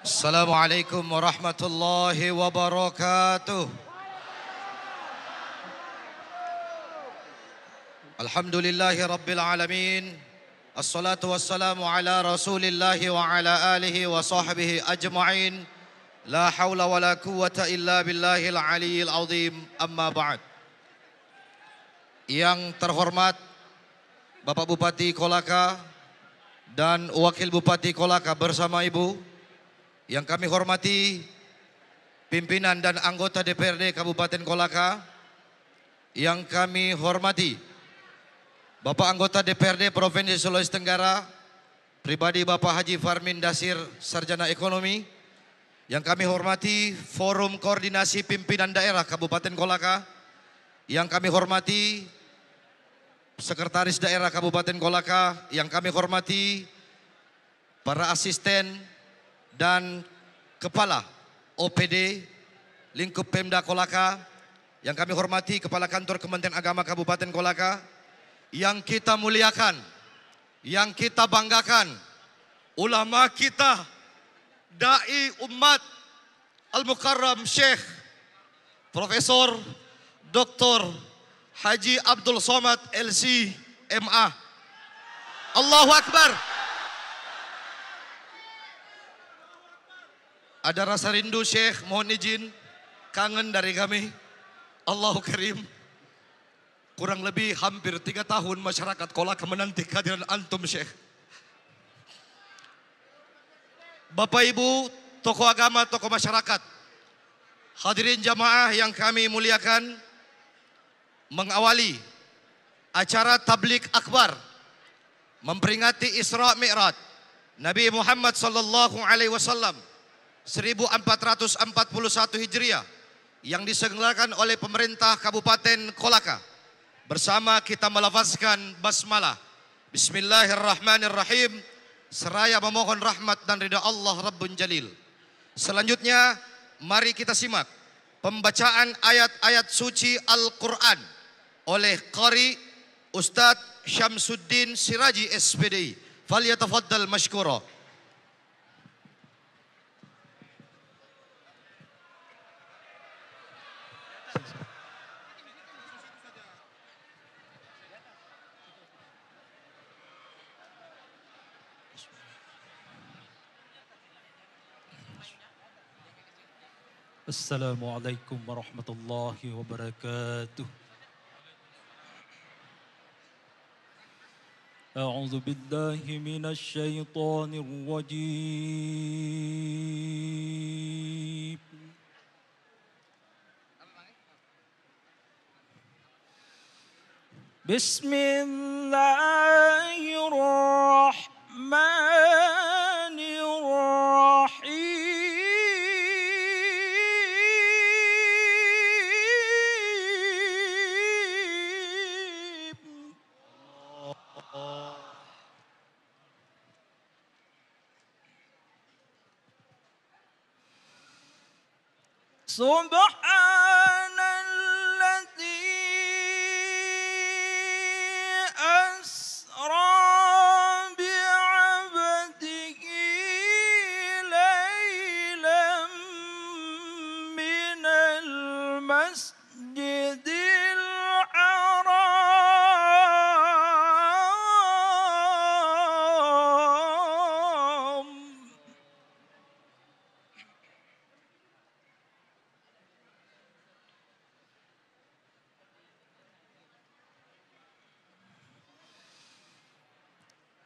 Assalamualaikum warahmatullahi wabarakatuh. Alhamdulillahi rabbil alamin. Assalatu wassalamu ala rasulillahi wa ala alihi wa sahbihi ajma'in. La hawla wa la quwwata illa billahil aliyyil azim. Amma ba'd. Yang terhormat Bapak Bupati Kolaka dan Wakil Bupati Kolaka bersama Ibu. Yang kami hormati pimpinan dan anggota DPRD Kabupaten Kolaka. Yang kami hormati Bapak anggota DPRD Provinsi Sulawesi Tenggara, pribadi Bapak Haji Farmin Dasir, Sarjana Ekonomi. Yang kami hormati Forum Koordinasi Pimpinan Daerah Kabupaten Kolaka. Yang kami hormati Sekretaris Daerah Kabupaten Kolaka. Yang kami hormati para asisten dan Kepala OPD Lingkup Pemda Kolaka. Yang kami hormati Kepala Kantor Kementerian Agama Kabupaten Kolaka. Yang kita muliakan, yang kita banggakan, ulama kita, dai umat Al-Mukarram Syekh Profesor Dr. Haji Abdul Somad LC MA. Allahu Akbar. Ada rasa rindu Syekh, mohon izin, kangen dari kami. Allahu Karim. Kurang lebih hampir 3 tahun masyarakat Kolaka menanti kehadiran antum Syekh. Bapak Ibu, tokoh agama, tokoh masyarakat, hadirin jamaah yang kami muliakan, mengawali acara tabligh akbar memperingati Isra Mi'raj Nabi Muhammad sallallahu alaihi wasallam 1441 Hijriah yang diselenggarakan oleh pemerintah Kabupaten Kolaka. Bersama kita melafazkan basmalah. Bismillahirrahmanirrahim. Seraya memohon rahmat dan ridha Allah Rabbun Jalil. Selanjutnya mari kita simak pembacaan ayat-ayat suci Al-Quran oleh Qari Ustadz Syamsuddin Siraji SPDI. Falyatafaddal mashkura. Assalamualaikum warahmatullahi wabarakatuh. A'udzu billahi minasy syaithanir rajim. Bismillahirrahmanirrahim. Subhanalladzi asra bi'abdihi laylan minal masjidil haram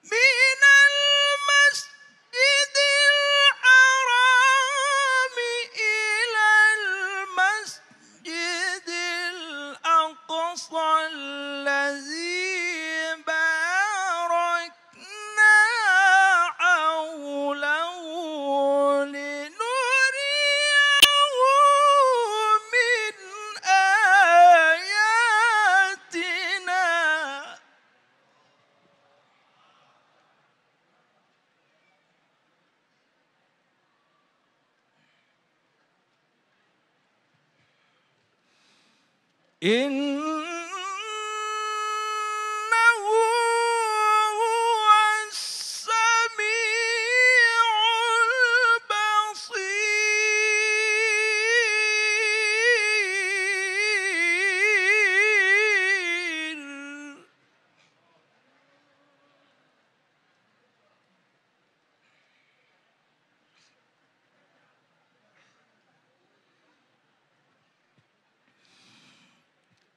minal masjidil harami ilal masjidil aqsa allazi barakna hawlahu linuriyahu min ayatina. Innahu huwas sami'ul basir.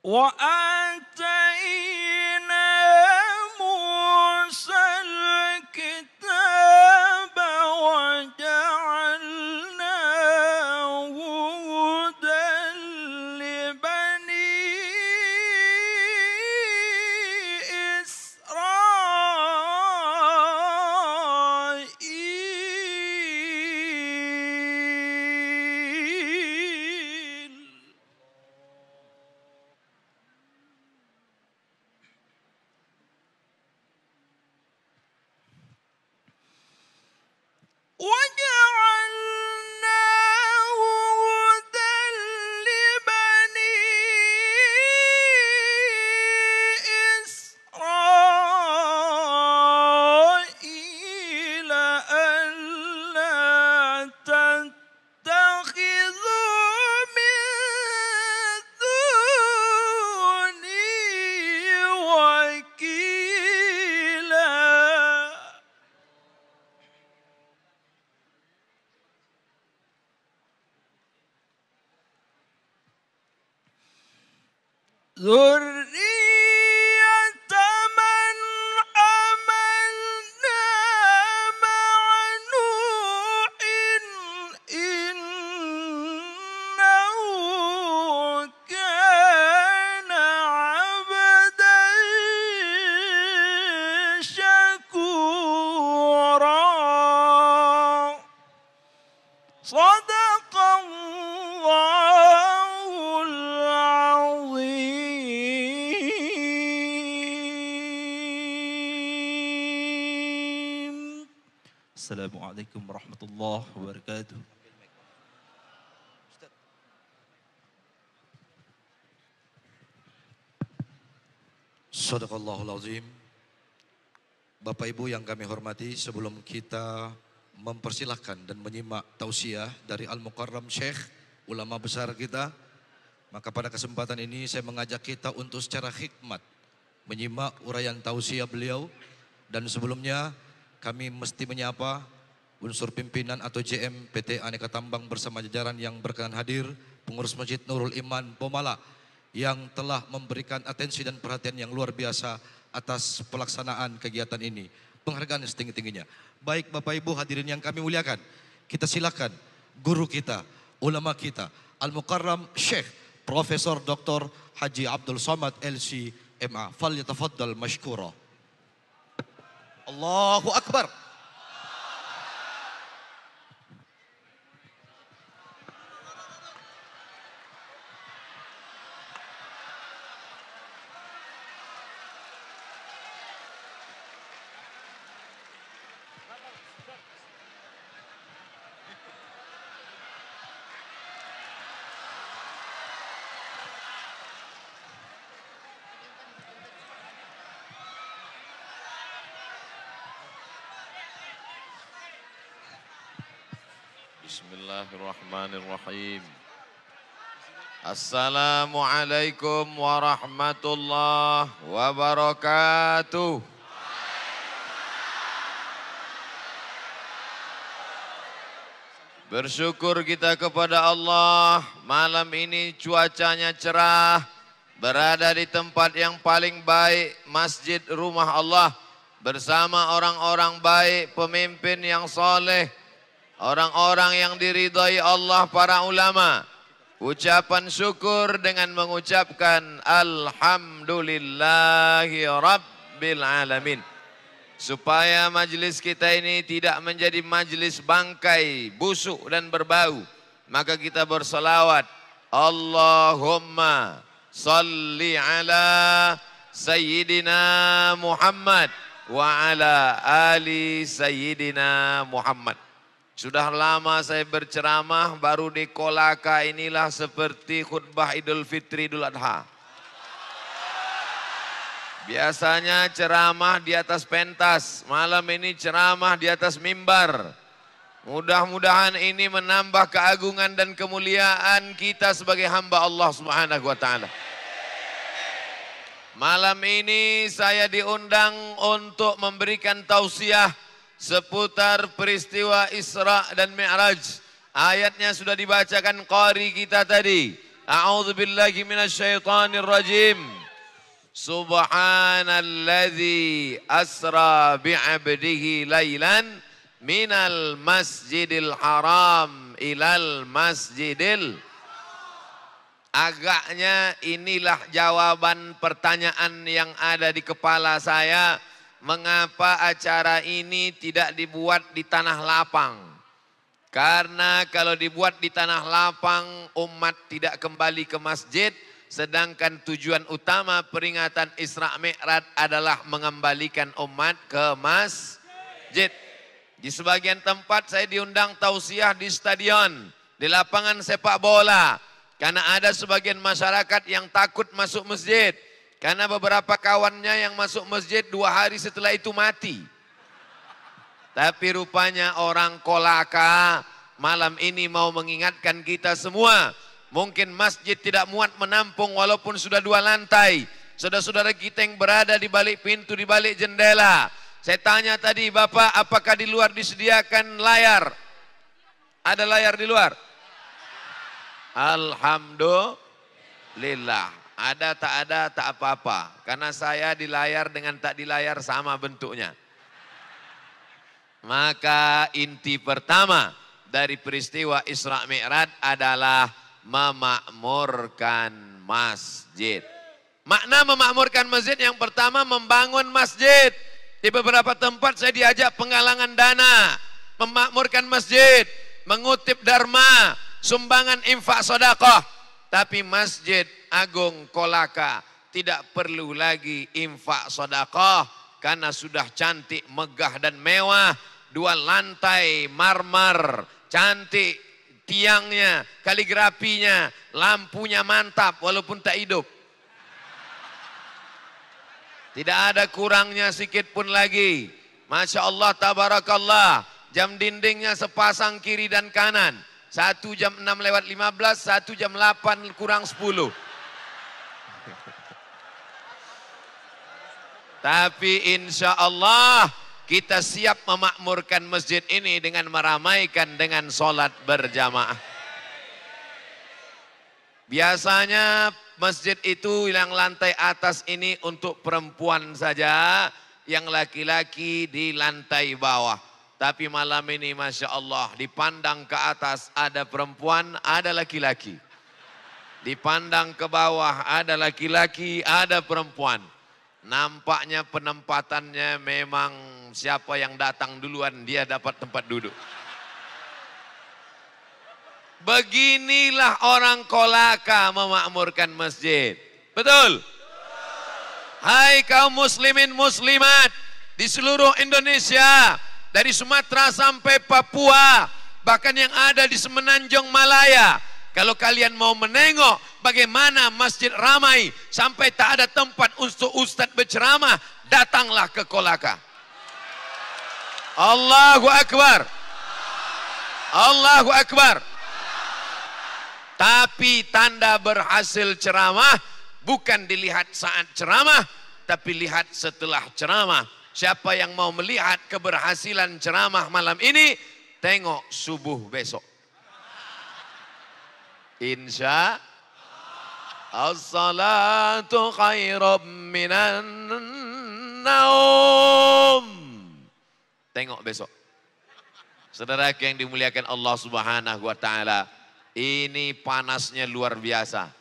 وآتينا موسى الكتاب وجعلناه هدى لبني إسرائيل وجعلناه هدى لبني إسرائيل ألا تتخذوا من دوني وكيلا ذرية من حملنا مع نوح إنه كان عبدا شكورا صدق الله العظيم. Assalamualaikum warahmatullahi wabarakatuh. Sadaqallahul azim. Bapak Ibu yang kami hormati, sebelum kita mempersilahkan dan menyimak tausiah dari Al-Mukarram Syekh, ulama besar kita, maka pada kesempatan ini saya mengajak kita untuk secara hikmat menyimak uraian tausiah beliau. Dan sebelumnya kami mesti menyapa unsur pimpinan atau JM PT Aneka Tambang bersama jajaran yang berkenan hadir, pengurus Masjid Nurul Iman Pomala yang telah memberikan atensi dan perhatian yang luar biasa atas pelaksanaan kegiatan ini. Penghargaan setinggi-tingginya. Baik Bapak Ibu hadirin yang kami muliakan, kita silakan guru kita, ulama kita, Al-Mukarram Syekh Profesor Dr. Haji Abdul Somad LC MA. Falyatafaddal mashkura. Allahu Akbar. Bismillahirrahmanirrahim. Assalamualaikum warahmatullahi wabarakatuh. Bersyukur kita kepada Allah, malam ini cuacanya cerah, berada di tempat yang paling baik, masjid rumah Allah, bersama orang-orang baik, pemimpin yang soleh, orang-orang yang diridhai Allah, para ulama. Ucapan syukur dengan mengucapkan Alhamdulillahi Rabbil Alamin. Supaya majlis kita ini tidak menjadi majlis bangkai, busuk dan berbau, maka kita berselawat. Allahumma salli ala Sayyidina Muhammad wa ala ali Sayyidina Muhammad. Sudah lama saya berceramah, baru di Kolaka inilah seperti khutbah Idul Fitri Idul Adha. Biasanya ceramah di atas pentas, malam ini ceramah di atas mimbar. Mudah-mudahan ini menambah keagungan dan kemuliaan kita sebagai hamba Allah Subhanahu wa taala. Malam ini saya diundang untuk memberikan tausiah seputar peristiwa Isra dan Mi'raj. Ayatnya sudah dibacakan qari kita tadi. A'udzu billahi minasyaitonir rajim. Subhanalladzi asra bi'abdihi lailan minal masjidil haram ilal masjidil. Agaknya inilah jawaban pertanyaan yang ada di kepala saya. Mengapa acara ini tidak dibuat di tanah lapang? Karena kalau dibuat di tanah lapang, umat tidak kembali ke masjid. Sedangkan tujuan utama peringatan Isra Mi'raj adalah mengembalikan umat ke masjid. Di sebagian tempat saya diundang tausiah di stadion, di lapangan sepak bola. Karena ada sebagian masyarakat yang takut masuk masjid. Karena beberapa kawannya yang masuk masjid 2 hari setelah itu mati. Tapi rupanya orang kolaka malam ini mau mengingatkan kita semua. Mungkin masjid tidak muat menampung walaupun sudah 2 lantai. Saudara-saudara kita yang berada di balik pintu, di balik jendela. Saya tanya tadi, Bapak, apakah di luar disediakan layar? Ada layar di luar? Alhamdulillah. Ada tak ada tak apa-apa. Karena saya di layar dengan tak di layar sama bentuknya. Maka inti pertama dari peristiwa Isra Mi'raj adalah memakmurkan masjid. Makna memakmurkan masjid yang pertama membangun masjid. Di beberapa tempat saya diajak penggalangan dana. Memakmurkan masjid. Mengutip dharma. Sumbangan infak sedekah. Tapi Masjid Agung Kolaka tidak perlu lagi infak sedekah. Karena sudah cantik, megah dan mewah. 2 lantai marmer. Cantik tiangnya, kaligrafinya, lampunya mantap walaupun tak hidup. Tidak ada kurangnya sedikit pun lagi. Masya Allah, tabarakallah. Jam dindingnya sepasang kiri dan kanan. 1 jam 6:15, 1 jam 8 kurang 10. Tapi insya Allah kita siap memakmurkan masjid ini dengan meramaikan dengan sholat berjamaah. Biasanya masjid itu yang lantai atas ini untuk perempuan saja, yang laki-laki di lantai bawah. Tapi malam ini Masya Allah, dipandang ke atas ada perempuan, ada laki-laki. Dipandang ke bawah ada laki-laki, ada perempuan. Nampaknya penempatannya memang siapa yang datang duluan dia dapat tempat duduk. Beginilah orang kolaka memakmurkan masjid. Betul? Hai kaum muslimin muslimat di seluruh Indonesia, dari Sumatera sampai Papua, bahkan yang ada di Semenanjung Malaya. Kalau kalian mau menengok bagaimana masjid ramai sampai tak ada tempat untuk ustadz berceramah, datanglah ke Kolaka. Allahu Akbar. Allahu Akbar. Tapi tanda berhasil ceramah bukan dilihat saat ceramah, tapi lihat setelah ceramah. Siapa yang mau melihat keberhasilan ceramah malam ini, tengok subuh besok. Insya as-salatu khairum minan naum. Tengok besok. Saudara yang dimuliakan Allah Subhanahu wa taala, ini panasnya luar biasa.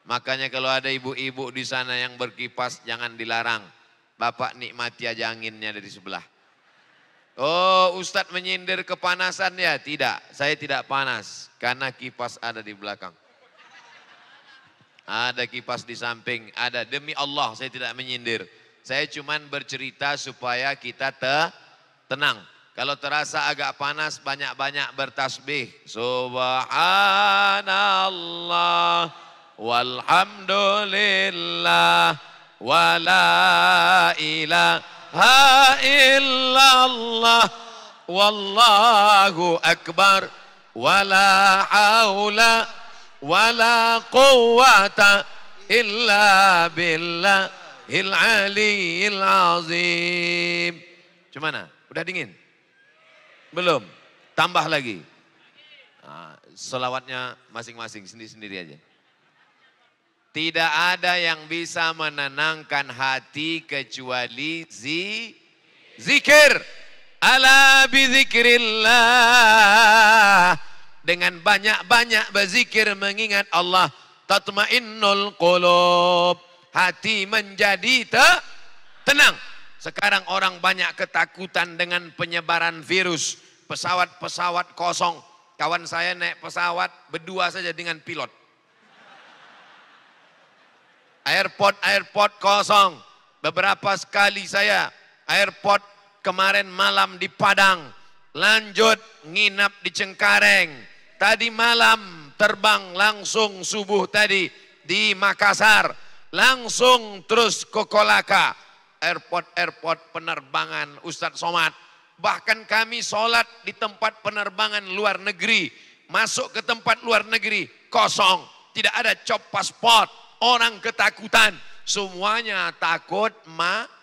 Makanya kalau ada ibu-ibu di sana yang berkipas jangan dilarang. Bapak nikmati aja anginnya dari sebelah. Oh, Ustadz menyindir kepanasan ya? Tidak, saya tidak panas karena kipas ada di belakang. Ada kipas di samping, ada. Demi Allah saya tidak menyindir. Saya cuman bercerita supaya kita tenang. Kalau terasa agak panas, banyak-banyak bertasbih. Subhanallah walhamdulillah wa la ilaha illallah wallahu akbar wa la haula wa la quwwata illa billahil aliyyil azim. Gimana? Udah dingin? Belum? Tambah lagi. Nah, selawatnya masing-masing, sendiri-sendiri aja. Tidak ada yang bisa menenangkan hati kecuali zikir. Ala bizikrillah. Dengan banyak-banyak berzikir mengingat Allah. Tatmainnul qulub. Hati menjadi tenang. Sekarang orang banyak ketakutan dengan penyebaran virus. Pesawat-pesawat kosong. Kawan saya naik pesawat berdua saja dengan pilot. Airport kosong. Beberapa sekali saya airport kemarin malam di Padang. Lanjut nginap di Cengkareng. Tadi malam terbang langsung subuh tadi di Makassar. Langsung terus ke Kolaka. Airport penerbangan Ustadz Somad. Bahkan kami sholat di tempat penerbangan luar negeri. Masuk ke tempat luar negeri kosong. Tidak ada cop paspor. Orang ketakutan, semuanya takut mati.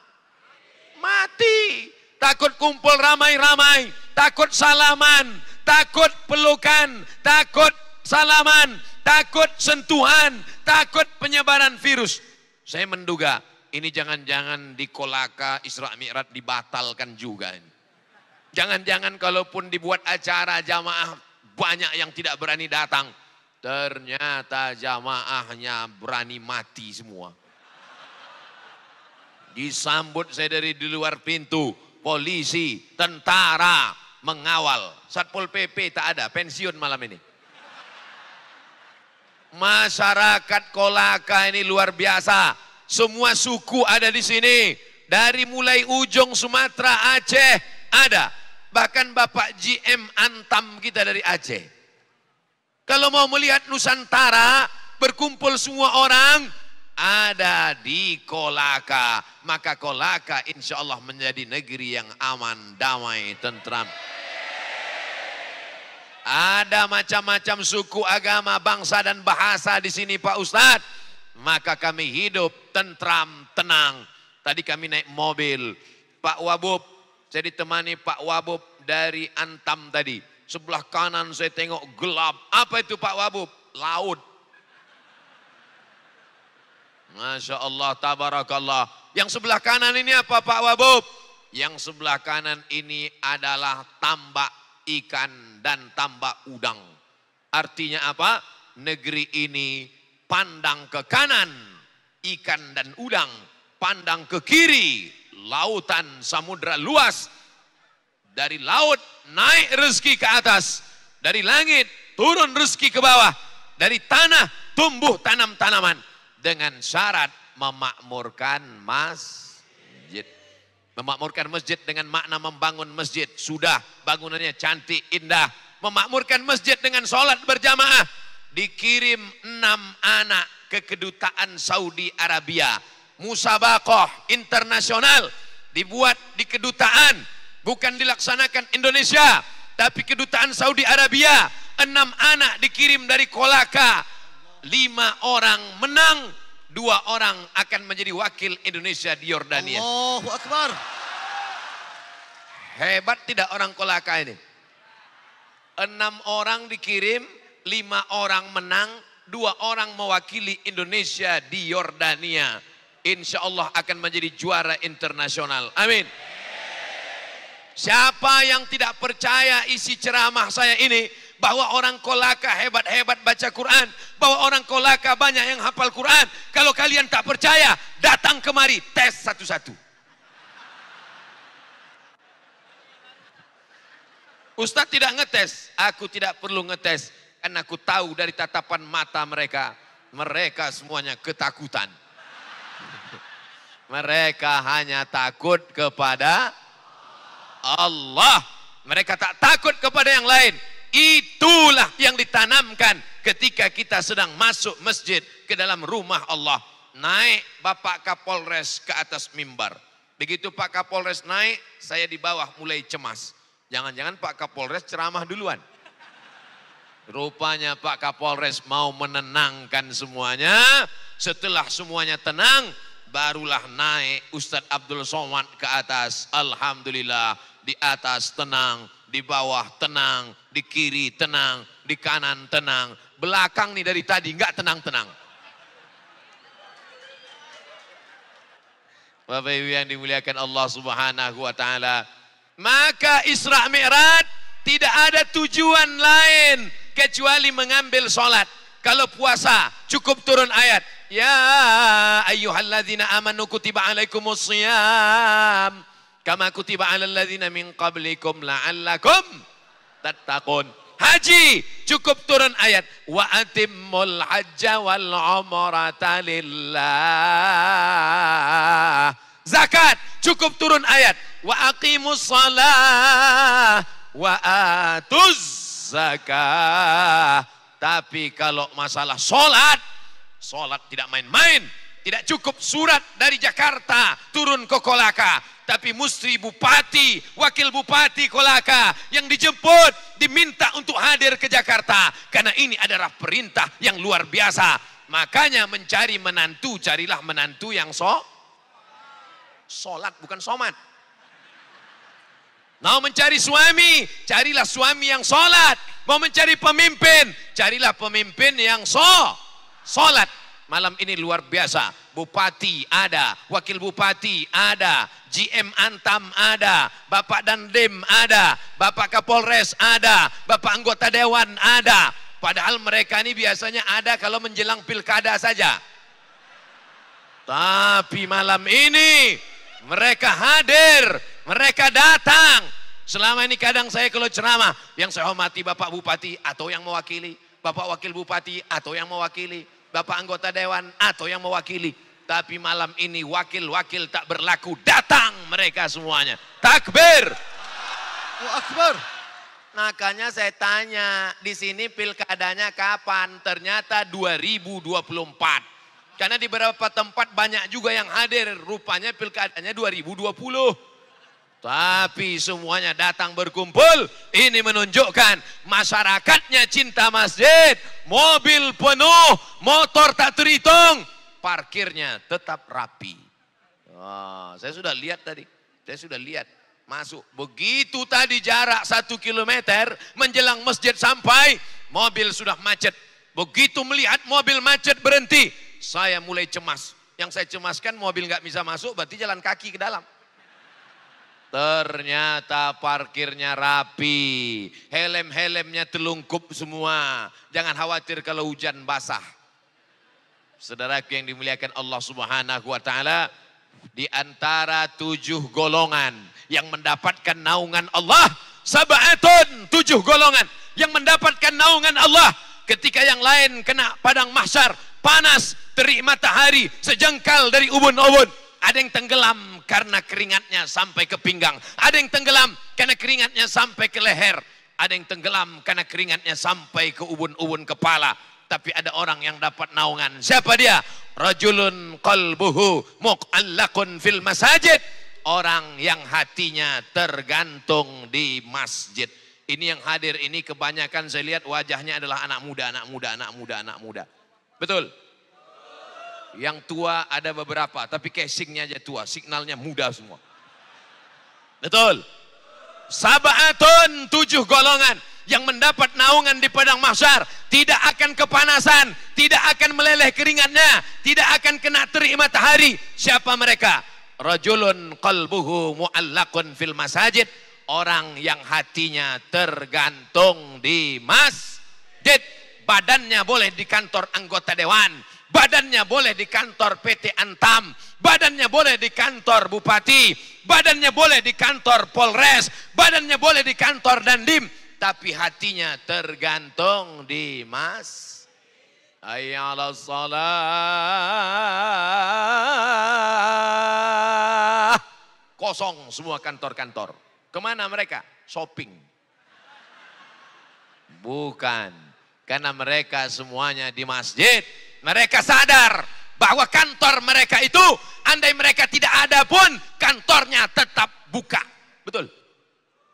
Takut kumpul ramai-ramai, takut salaman, takut pelukan, takut salaman, takut sentuhan, takut penyebaran virus. Saya menduga ini jangan-jangan di Kolaka Isra Mi'raj dibatalkan juga. Jangan-jangan kalaupun dibuat acara jamaah banyak yang tidak berani datang. Ternyata jamaahnya berani mati semua. Disambut saya dari di luar pintu. Polisi, tentara mengawal. Satpol PP tak ada, pensiun malam ini. Masyarakat Kolaka ini luar biasa. Semua suku ada di sini. Dari mulai ujung Sumatera, Aceh ada. Bahkan Bapak GM Antam kita dari Aceh. Kalau mau melihat Nusantara, berkumpul semua orang, ada di Kolaka. Maka Kolaka insya Allah menjadi negeri yang aman, damai, tentram. Ada macam-macam suku, agama, bangsa dan bahasa di sini Pak Ustadz. Maka kami hidup tentram, tenang. Tadi kami naik mobil. Pak Wabub, saya ditemani Pak Wabub dari Antam tadi. Sebelah kanan saya tengok gelap. Apa itu Pak Wabub? Laut. Masya Allah, tabarakallah. Yang sebelah kanan ini apa Pak Wabub? Yang sebelah kanan ini adalah tambak ikan dan tambak udang. Artinya apa? Negeri ini pandang ke kanan, ikan dan udang. Pandang ke kiri, lautan samudra luas. Dari laut naik rezeki ke atas. Dari langit turun rezeki ke bawah. Dari tanah tumbuh tanam-tanaman. Dengan syarat memakmurkan masjid. Memakmurkan masjid dengan makna membangun masjid. Sudah bangunannya cantik, indah. Memakmurkan masjid dengan sholat berjamaah. Dikirim 6 anak ke kedutaan Saudi Arabia. Musabaqah internasional. Dibuat di kedutaan. Bukan dilaksanakan Indonesia, tapi kedutaan Saudi Arabia. 6 anak dikirim dari Kolaka. 5 orang menang, 2 orang akan menjadi wakil Indonesia di Yordania. Allahu Akbar. Hebat tidak orang Kolaka ini? 6 orang dikirim, 5 orang menang, 2 orang mewakili Indonesia di Yordania. Insya Allah akan menjadi juara internasional. Amin. Siapa yang tidak percaya isi ceramah saya ini, bahwa orang Kolaka hebat-hebat baca Quran, bahwa orang Kolaka banyak yang hafal Quran. Kalau kalian tak percaya, datang kemari, tes satu-satu. Ustadz tidak ngetes, aku tidak perlu ngetes. Karena aku tahu dari tatapan mata mereka, mereka semuanya ketakutan. Mereka hanya takut kepada Allah. Mereka tak takut kepada yang lain. Itulah yang ditanamkan ketika kita sedang masuk masjid ke dalam rumah Allah. Naik Bapak Kapolres ke atas mimbar. Begitu Pak Kapolres naik, saya di bawah mulai cemas. Jangan-jangan Pak Kapolres ceramah duluan. Rupanya Pak Kapolres mau menenangkan semuanya. Setelah semuanya tenang, barulah naik Ustadz Abdul Somad ke atas. Alhamdulillah, di atas tenang, di bawah tenang, di kiri tenang, di kanan tenang. Belakang nih dari tadi nggak tenang-tenang. Bapak Ibu yang dimuliakan Allah Subhanahu wa taala. Maka Isra Mi'raj tidak ada tujuan lain kecuali mengambil sholat. Kalau puasa cukup turun ayat, ya ayyuhalladzina amanu kutiba alaikumus shiyam kama kutiba alal ladzina min qablikum la'allakum tattaqun. Haji cukup turun ayat, wa atimmul hajja wal umrata lillah. Zakat cukup turun ayat, wa aqimus shalah wa atuz zakah. Tapi kalau masalah sholat tidak main-main. Tidak cukup surat dari Jakarta turun ke Kolaka, tapi mesti bupati, wakil bupati Kolaka yang dijemput, diminta untuk hadir ke Jakarta. Karena ini adalah perintah yang luar biasa. Makanya mencari menantu, carilah menantu yang sholat, bukan somat. Mau mencari suami, carilah suami yang sholat. Mau mencari pemimpin, carilah pemimpin yang sholat. Malam ini luar biasa. Bupati ada, wakil bupati ada, GM Antam ada, Bapak Dandim ada, Bapak Kapolres ada, Bapak anggota dewan ada. Padahal mereka ini biasanya ada kalau menjelang pilkada saja. Tapi malam ini mereka hadir, mereka datang. Selama ini kadang saya kalau ceramah, yang saya hormati Bapak Bupati atau yang mewakili, Bapak Wakil Bupati atau yang mewakili, Bapak anggota dewan atau yang mewakili. Tapi malam ini wakil-wakil tak berlaku, datang mereka semuanya. Takbir. Allahu Akbar. Makanya saya tanya, di sini pilkadanya kapan? Ternyata 2024. Karena di beberapa tempat banyak juga yang hadir, rupanya pilkadanya 2020. Tapi semuanya datang berkumpul. Ini menunjukkan masyarakatnya cinta masjid. Mobil penuh, motor tak terhitung, parkirnya tetap rapi. Saya sudah lihat tadi, masuk. Begitu tadi jarak 1 kilometer menjelang masjid sampai, mobil sudah macet. Begitu melihat mobil macet berhenti, saya mulai cemas. Yang saya cemaskan mobil nggak bisa masuk, berarti jalan kaki ke dalam. Ternyata parkirnya rapi, helm-helmnya telungkup semua. Jangan khawatir kalau hujan basah. Saudaraku yang dimuliakan Allah Subhanahu wa taala, di antara 7 golongan yang mendapatkan naungan Allah, sab'atun, 7 golongan yang mendapatkan naungan Allah ketika yang lain kena padang mahsyar, panas, terik matahari sejengkal dari ubun-ubun. Ada yang tenggelam karena keringatnya sampai ke pinggang. Ada yang tenggelam karena keringatnya sampai ke leher. Ada yang tenggelam karena keringatnya sampai ke ubun-ubun kepala. Tapi ada orang yang dapat naungan. Siapa dia? Rajulun qalbuhu mu'allaqun fil masajid. Orang yang hatinya tergantung di masjid. Ini yang hadir ini kebanyakan saya lihat wajahnya adalah anak muda. Betul? Yang tua ada beberapa, tapi casingnya aja tua, signalnya muda semua. Betul? Sab'atun, 7 golongan yang mendapat naungan di padang mahsyar, tidak akan kepanasan, tidak akan meleleh keringatnya, tidak akan kena terik matahari. Siapa mereka? Rajulun qalbuhu mu'allaqun fil masajid. Orang yang hatinya tergantung di masjid. Badannya boleh di kantor anggota dewan, badannya boleh di kantor PT Antam, badannya boleh di kantor bupati, badannya boleh di kantor Polres, badannya boleh di kantor Dandim, tapi hatinya tergantung di hayya 'alas shalah. Kosong semua kantor-kantor. Kemana mereka? Shopping. Bukan. Karena mereka semuanya di masjid. Mereka sadar bahwa kantor mereka itu, andai mereka tidak ada pun, kantornya tetap buka. Betul?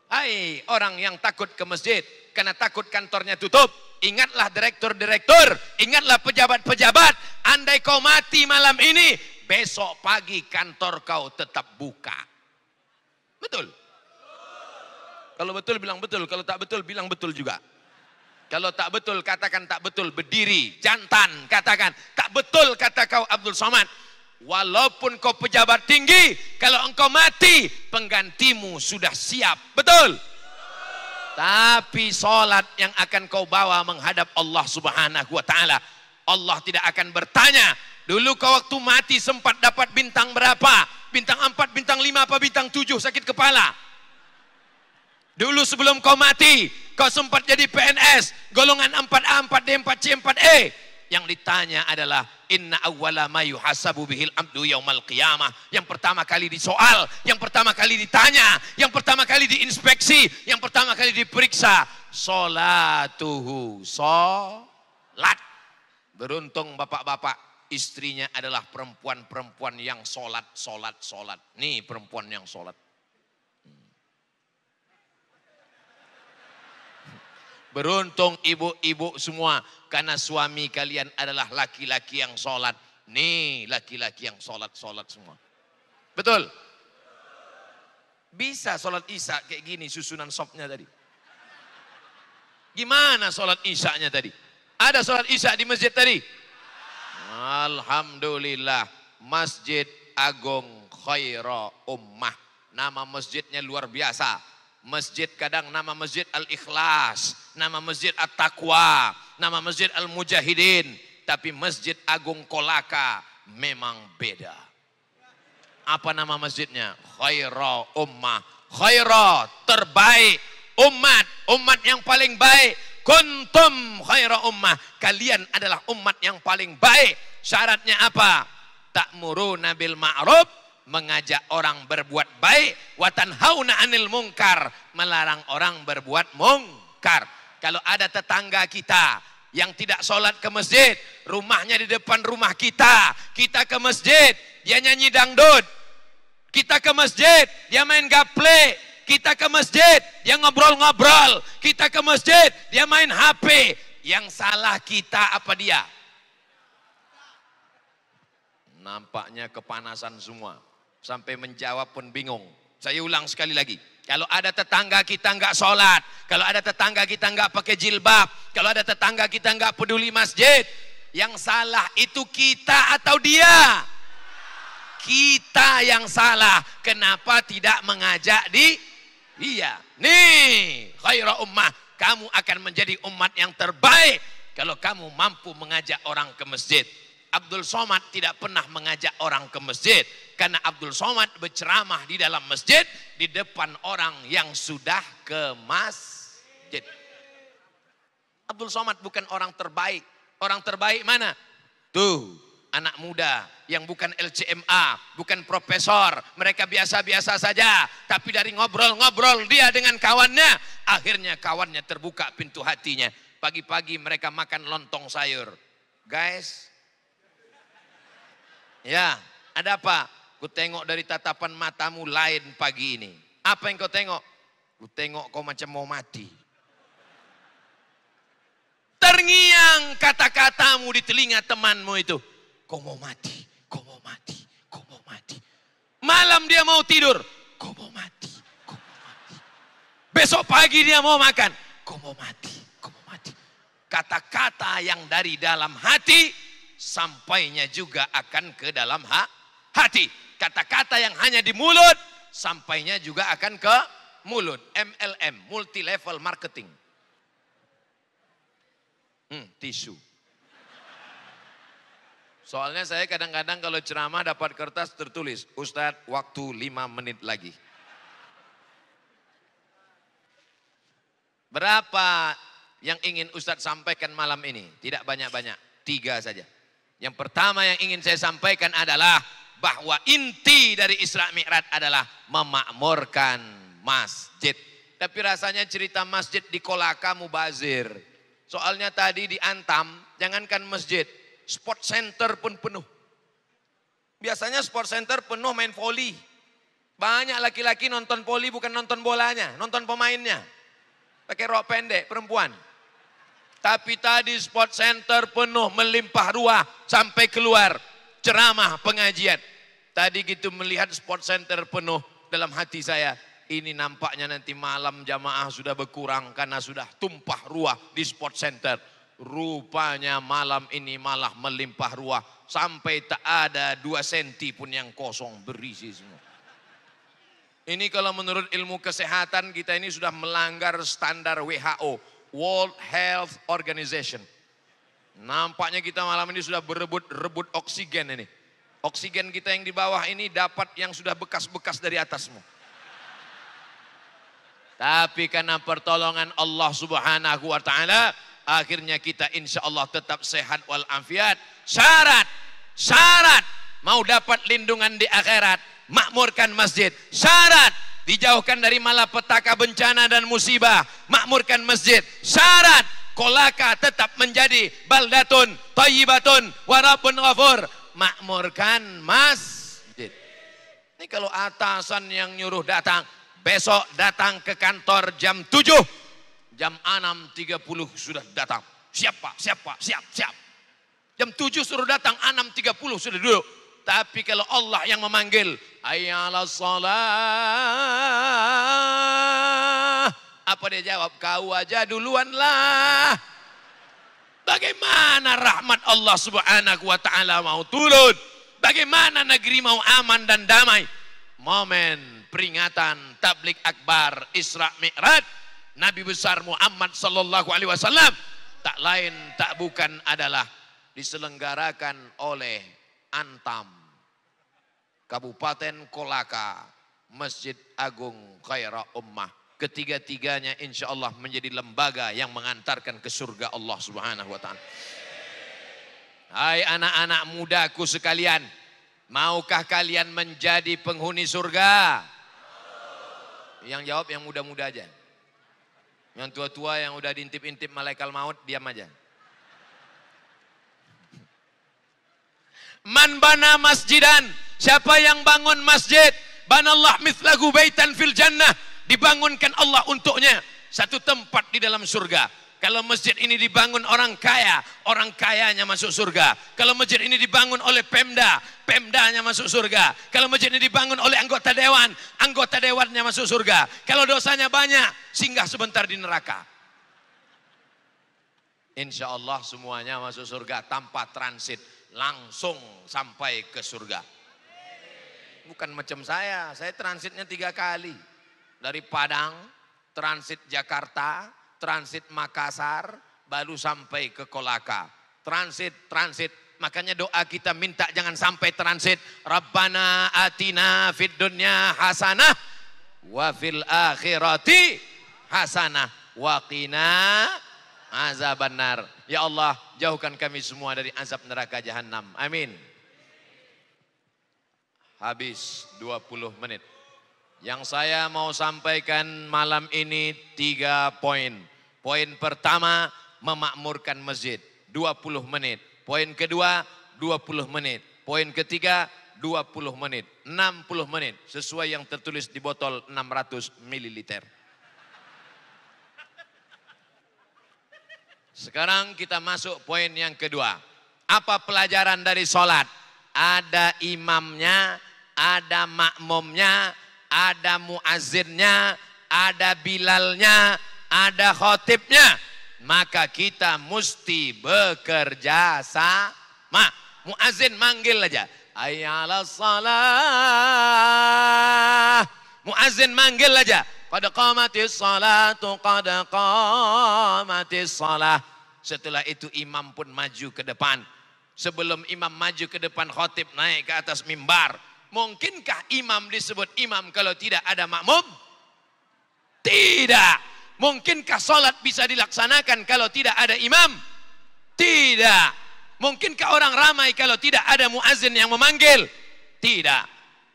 Hai orang yang takut ke masjid, karena takut kantornya tutup. Ingatlah direktur-direktur, ingatlah pejabat-pejabat. Andai kau mati malam ini, besok pagi kantor kau tetap buka. Betul? Kalau betul bilang betul, kalau tak betul bilang betul juga. Kalau tak betul katakan tak betul, berdiri, jantan katakan tak betul kata kau Abdul Somad. Walaupun kau pejabat tinggi, kalau engkau mati, penggantimu sudah siap. Betul? Tapi sholat yang akan kau bawa menghadap Allah Subhanahu wa ta'ala, Allah tidak akan bertanya, dulu kau waktu mati sempat dapat bintang berapa? Bintang 4, bintang 5, apa bintang 7 sakit kepala? Dulu sebelum kau mati, kau sempat jadi PNS, golongan 4A, 4D, 4C, 4E. Yang ditanya adalah inna awwala ma yuhasabu bihil abdu yaumal qiyamah. Yang pertama kali disoal, yang pertama kali ditanya, yang pertama kali diinspeksi, yang pertama kali diperiksa, sholatuhu, sholat. Beruntung bapak-bapak, istrinya adalah perempuan-perempuan yang sholat. Nih perempuan yang sholat. Beruntung ibu-ibu semua, karena suami kalian adalah laki-laki yang sholat. Nih laki-laki yang sholat semua. Betul? Bisa sholat isya kayak gini susunan sopnya tadi. Gimana sholat isyanya tadi? Ada sholat isya di masjid tadi? Alhamdulillah. Masjid Agung Khaira Ummah. Nama masjidnya luar biasa. Masjid kadang nama masjid Al-Ikhlas, nama masjid At-Taqwa, nama masjid Al-Mujahidin. Tapi Masjid Agung Kolaka memang beda. Apa nama masjidnya? Khaira Ummah. Khaira, terbaik. Umat yang paling baik. Kuntum khaira ummah. Kalian adalah umat yang paling baik. Syaratnya apa? Ta'muruna bil ma'ruf, mengajak orang berbuat baik, wa tanhauna 'anil munkar, melarang orang berbuat mungkar. Kalau ada tetangga kita yang tidak sholat ke masjid, rumahnya di depan rumah kita ke masjid, dia nyanyi dangdut. Kita ke masjid, dia main gaple. Kita ke masjid, dia ngobrol-ngobrol. Kita ke masjid, dia main HP. Yang salah kita apa dia? Nampaknya kepanasan semua. Sampai menjawab pun bingung. Saya ulang sekali lagi. Kalau ada tetangga kita nggak sholat, kalau ada tetangga kita nggak pakai jilbab, kalau ada tetangga kita nggak peduli masjid, yang salah itu kita atau dia? Kita yang salah. Kenapa tidak mengajak dia? Nih, khaira ummah. Kamu akan menjadi umat yang terbaik kalau kamu mampu mengajak orang ke masjid. Abdul Somad tidak pernah mengajak orang ke masjid. Karena Abdul Somad berceramah di dalam masjid, di depan orang yang sudah ke masjid. Abdul Somad bukan orang terbaik. Orang terbaik mana? Tuh, anak muda yang bukan LCMA, bukan profesor. Mereka biasa-biasa saja. Tapi dari ngobrol-ngobrol dia dengan kawannya, akhirnya kawannya terbuka pintu hatinya. Pagi-pagi mereka makan lontong sayur. Guys, ya, ada apa? Ku tengok dari tatapan matamu lain pagi ini. Apa yang kau tengok? Ku tengok kau macam mau mati. Terngiang kata-katamu di telinga temanmu itu. Kau mau mati, kau mau mati, kau mau mati. Malam dia mau tidur. Kau mau mati, kau mau mati. Besok pagi dia mau makan. Kau mau mati, kau mau mati. Kata-kata yang dari dalam hati sampainya juga akan ke dalam hati. Kata-kata yang hanya di mulut sampainya juga akan ke mulut. MLM, multi level marketing. Tisu. Soalnya saya kadang-kadang kalau ceramah dapat kertas tertulis, Ustadz waktu 5 menit lagi. Berapa yang ingin Ustadz sampaikan malam ini? Tidak banyak-banyak, 3 saja. Yang pertama yang ingin saya sampaikan adalah bahwa inti dari Isra Mi'raj adalah memakmurkan masjid. Tapi rasanya cerita masjid di Kolaka mubazir. Soalnya tadi di Antam, jangankan masjid, sport center pun penuh. Biasanya sport center penuh main voli. Banyak laki-laki nonton voli bukan nonton bolanya, nonton pemainnya. Pakai rok pendek, perempuan. Tapi tadi sport center penuh melimpah ruah sampai keluar. Ceramah pengajian. Tadi gitu melihat sport center penuh, dalam hati saya, ini nampaknya nanti malam jamaah sudah berkurang karena sudah tumpah ruah di sport center. Rupanya malam ini malah melimpah ruah. Sampai tak ada 2 senti pun yang kosong, berisi semua. Ini kalau menurut ilmu kesehatan kita ini sudah melanggar standar WHO, World Health Organization. Nampaknya kita malam ini sudah berebut oksigen ini. Oksigen kita yang di bawah ini dapat yang sudah bekas-bekas dari atasmu. Tapi karena pertolongan Allah Subhanahu wa taala, akhirnya kita insya Allah tetap sehat walafiat. Syarat mau dapat lindungan di akhirat, makmurkan masjid. Syarat dijauhkan dari malapetaka, bencana dan musibah, makmurkan masjid. Syarat Kolaka tetap menjadi baldatun thayyibatun wa rabbun ghafur, makmurkan masjid. Ini kalau atasan yang nyuruh datang, besok datang ke kantor jam 7, jam 6.30 sudah datang. Siap Pak, siap Pak, siap. Jam 7 suruh datang, 6.30 sudah duduk. Tapi kalau Allah yang memanggil, hayya 'alas shalah, apa dia jawab? Kau aja duluan lah. Bagaimana rahmat Allah Subhanahu wa taala mau turun? Bagaimana negeri mau aman dan damai? Momen peringatan tablik akbar Isra Mi'raj Nabi besar Muhammad sallallahu alaihi wasallam tak lain tak bukan adalah diselenggarakan oleh Antam, Kabupaten Kolaka, Masjid Agung Khaira Ummah. Ketiga-tiganya insya Allah menjadi lembaga yang mengantarkan ke surga Allah Subhanahu wa ta'ala. Hai anak-anak mudaku sekalian, maukah kalian menjadi penghuni surga? Yang jawab yang muda-muda aja. Yang tua-tua yang udah diintip-intip malaikat maut, diam aja. Man bana masjidan, siapa yang bangun masjid, banallah mithlahu baitan fil jannah, dibangunkan Allah untuknya satu tempat di dalam surga. Kalau masjid ini dibangun orang kaya, orang kayanya masuk surga. Kalau masjid ini dibangun oleh Pemda, Pemdanya masuk surga. Kalau masjid ini dibangun oleh anggota dewan, anggota dewannya masuk surga. Kalau dosanya banyak, singgah sebentar di neraka. Insya Allah semuanya masuk surga tanpa transit, langsung sampai ke surga. Bukan macam saya transitnya 3 kali. Dari Padang, transit Jakarta, transit Makassar, baru sampai ke Kolaka. Transit. Makanya doa kita minta jangan sampai transit. Rabbana atina fid dunya hasanah wa fil akhirati hasanah wa qina azabannar. Ya Allah, jauhkan kami semua dari azab neraka jahanam. Amin. Habis 20 menit. Yang saya mau sampaikan malam ini 3 poin. Poin pertama, memakmurkan masjid 20 menit. Poin kedua, 20 menit. Poin ketiga, 20 menit. 60 menit. Sesuai yang tertulis di botol 600 ml. Sekarang kita masuk poin yang kedua. Apa pelajaran dari sholat? Ada imamnya, ada makmumnya, ada muazzinnya, ada bilalnya, ada khotibnya. Maka kita mesti bekerja sama. Muazzin manggil aja, hayya 'alas shalah. Muazzin manggil aja, qad qamatis salatu, qad qamatis salah. Setelah itu imam pun maju ke depan. Sebelum imam maju ke depan, khotib naik ke atas mimbar. Mungkinkah imam disebut imam kalau tidak ada makmum? Tidak. Mungkinkah sholat bisa dilaksanakan kalau tidak ada imam? Tidak. Mungkinkah orang ramai kalau tidak ada muazzin yang memanggil? Tidak.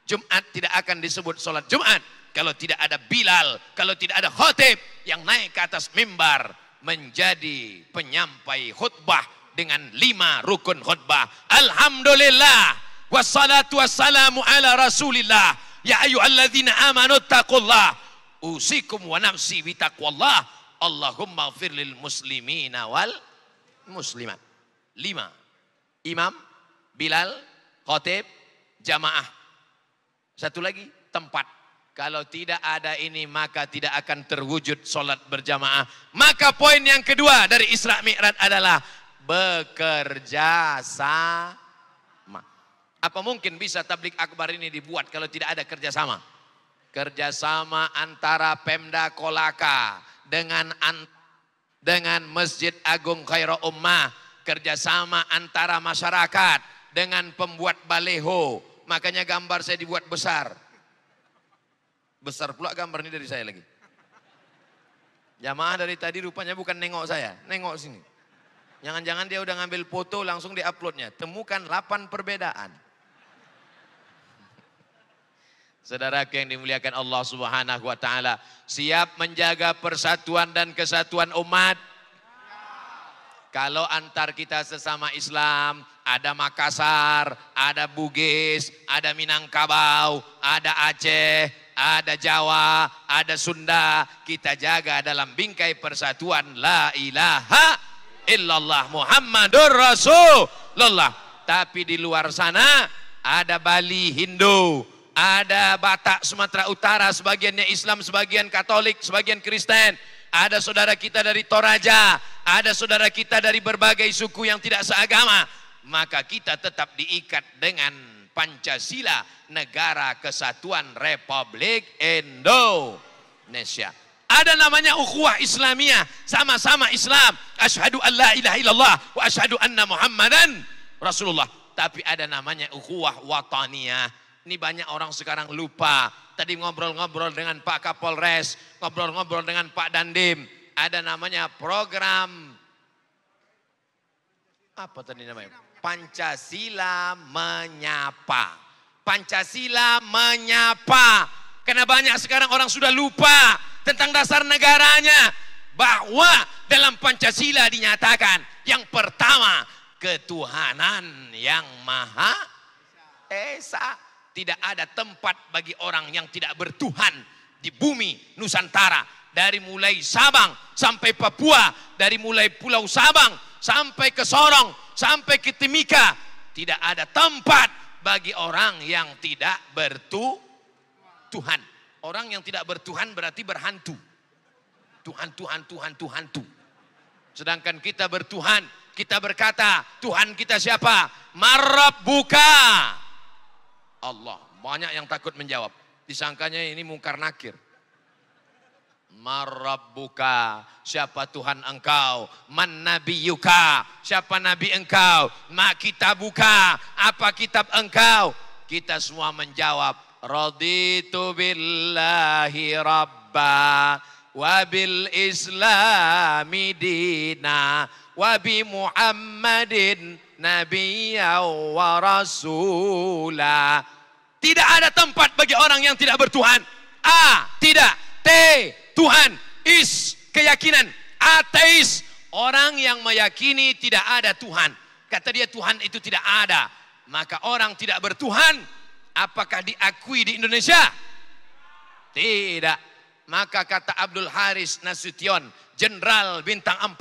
Jumat tidak akan disebut sholat Jumat kalau tidak ada Bilal, kalau tidak ada khotib yang naik ke atas mimbar menjadi penyampai khutbah dengan 5 rukun khutbah. Alhamdulillah. Wassalatu wassalamu ala rasulillah. Ya ayyuhalladzina amanu taqullah. Usikum wa nafsi bitaqwallah. Allahumma gfir lil muslimina wal muslimat. 5. Imam, Bilal, khotib, jamaah. Satu lagi, tempat. Kalau tidak ada ini maka tidak akan terwujud sholat berjamaah. Maka poin yang kedua dari Isra Mi'raj adalah bekerja sama. Apa mungkin bisa tablik akbar ini dibuat kalau tidak ada kerjasama? Kerjasama antara Pemda Kolaka dengan Masjid Agung Khairul Ummah. Kerjasama antara masyarakat dengan pembuat baleho. Makanya gambar saya dibuat besar. Besar pula gambar ini dari saya lagi. Jamaah dari tadi rupanya bukan nengok saya, nengok sini. Jangan-jangan dia udah ngambil foto langsung diuploadnya. Temukan 8 perbedaan. Saudaraku yang dimuliakan Allah Subhanahu wa taala, siap menjaga persatuan dan kesatuan umat? Kalau antar kita sesama Islam, ada Makassar, ada Bugis, ada Minangkabau, ada Aceh, ada Jawa, ada Sunda, kita jaga dalam bingkai persatuan la ilaha illallah Muhammadur Rasulullah. Tapi di luar sana ada Bali Hindu, ada Batak Sumatera Utara, sebagiannya Islam, sebagian Katolik, sebagian Kristen. Ada saudara kita dari Toraja, ada saudara kita dari berbagai suku yang tidak seagama. Maka kita tetap diikat dengan Pancasila, Negara Kesatuan Republik Indonesia. Ada namanya ukhuwah Islamiyah, sama-sama Islam. Asyhadu an la ilaha illallah wa asyhadu anna Muhammadan Rasulullah. Tapi ada namanya ukhuwah wataniyah. Ini banyak orang sekarang lupa. Tadi ngobrol-ngobrol dengan Pak Kapolres, ngobrol-ngobrol dengan Pak Dandim. Ada namanya program, apa tadi namanya? Pancasila Menyapa. Pancasila Menyapa. Karena banyak sekarang orang sudah lupa tentang dasar negaranya. Bahwa dalam Pancasila dinyatakan yang pertama, ketuhanan yang Maha Esa. Tidak ada tempat bagi orang yang tidak bertuhan di bumi Nusantara. Dari mulai Sabang sampai Papua, dari mulai Pulau Sabang sampai ke Sorong, sampai ke Timika. Tidak ada tempat bagi orang yang tidak bertuhan. Orang yang tidak bertuhan berarti berhantu. Tuhan. Sedangkan kita bertuhan, kita berkata, Tuhan kita siapa? Marabbuka. Allah. Banyak yang takut menjawab. Disangkanya ini mungkar nakir. Marabbuka. Siapa Tuhan engkau? Man nabiyuka. Siapa nabi engkau? Ma kitabuka. Apa kitab engkau? Kita semua menjawab. Raditu billahi rabba. Wabil islami dina. Wabi Muhammadin nabiyya wa rasulah. Tidak ada tempat bagi orang yang tidak bertuhan. A, tidak. T, Tuhan. Is, keyakinan. Ateis, orang yang meyakini tidak ada Tuhan. Kata dia Tuhan itu tidak ada. Maka orang tidak bertuhan, apakah diakui di Indonesia? Tidak. Maka kata Abdul Haris Nasution, Jenderal Bintang 4,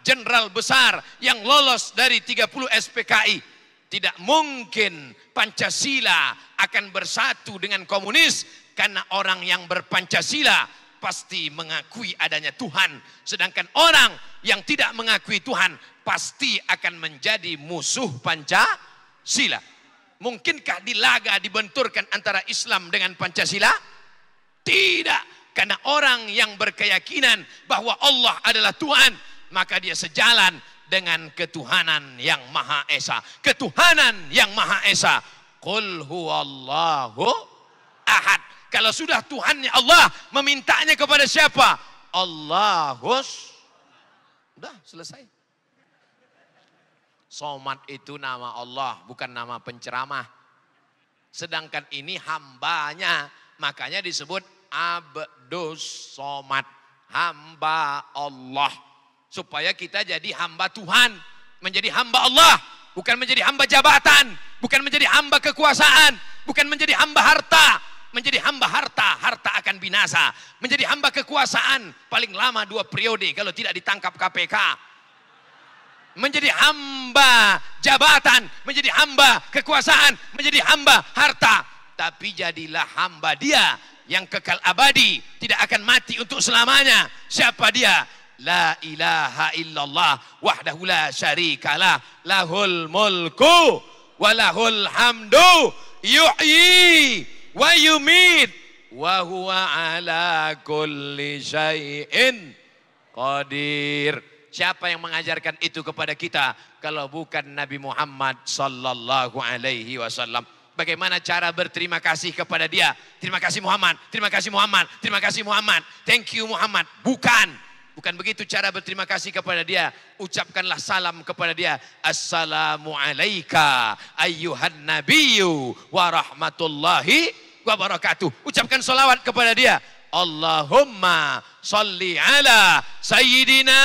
Jenderal besar yang lolos dari 30 SPKI. Tidak mungkin Pancasila akan bersatu dengan komunis, karena orang yang berpancasila pasti mengakui adanya Tuhan. Sedangkan orang yang tidak mengakui Tuhan pasti akan menjadi musuh Pancasila. Mungkinkah di laga dibenturkan antara Islam dengan Pancasila? Tidak. Karena orang yang berkeyakinan bahwa Allah adalah Tuhan, maka dia sejalan dengan ketuhanan yang Maha Esa. Ketuhanan yang Maha Esa. Qul huwallahu ahad. Kalau sudah Tuhannya Allah, memintanya kepada siapa? Allahus. Udah selesai. Somad itu nama Allah, bukan nama penceramah. Sedangkan ini hambanya, makanya disebut Abdus Somad, hamba Allah. Supaya kita jadi hamba Tuhan, menjadi hamba Allah, bukan menjadi hamba jabatan, bukan menjadi hamba kekuasaan, bukan menjadi hamba harta. Menjadi hamba harta, harta akan binasa. Menjadi hamba kekuasaan, paling lama 2 periode kalau tidak ditangkap KPK. Menjadi hamba jabatan, menjadi hamba kekuasaan, menjadi hamba harta. Tapi jadilah hamba dia yang kekal abadi, tidak akan mati untuk selamanya. Siapa dia? La ilaha illallah wahdahu la syarikalah lahul mulku walahul hamdu yuhyi wa yumit wa huwa ala kulli syai'in qadir. Siapa yang mengajarkan itu kepada kita kalau bukan Nabi Muhammad sallallahu alaihi wasallam? Bagaimana cara berterima kasih kepada dia? Terima kasih Muhammad, terima kasih Muhammad, terima kasih Muhammad, thank you Muhammad. Bukan begitu cara berterima kasih kepada dia. Ucapkanlah salam kepada dia. Assalamu alayka ayyuhan nabiyyu wa rahmatullahi wa barakatuh. Ucapkan salawat kepada dia. Allahumma salli ala sayyidina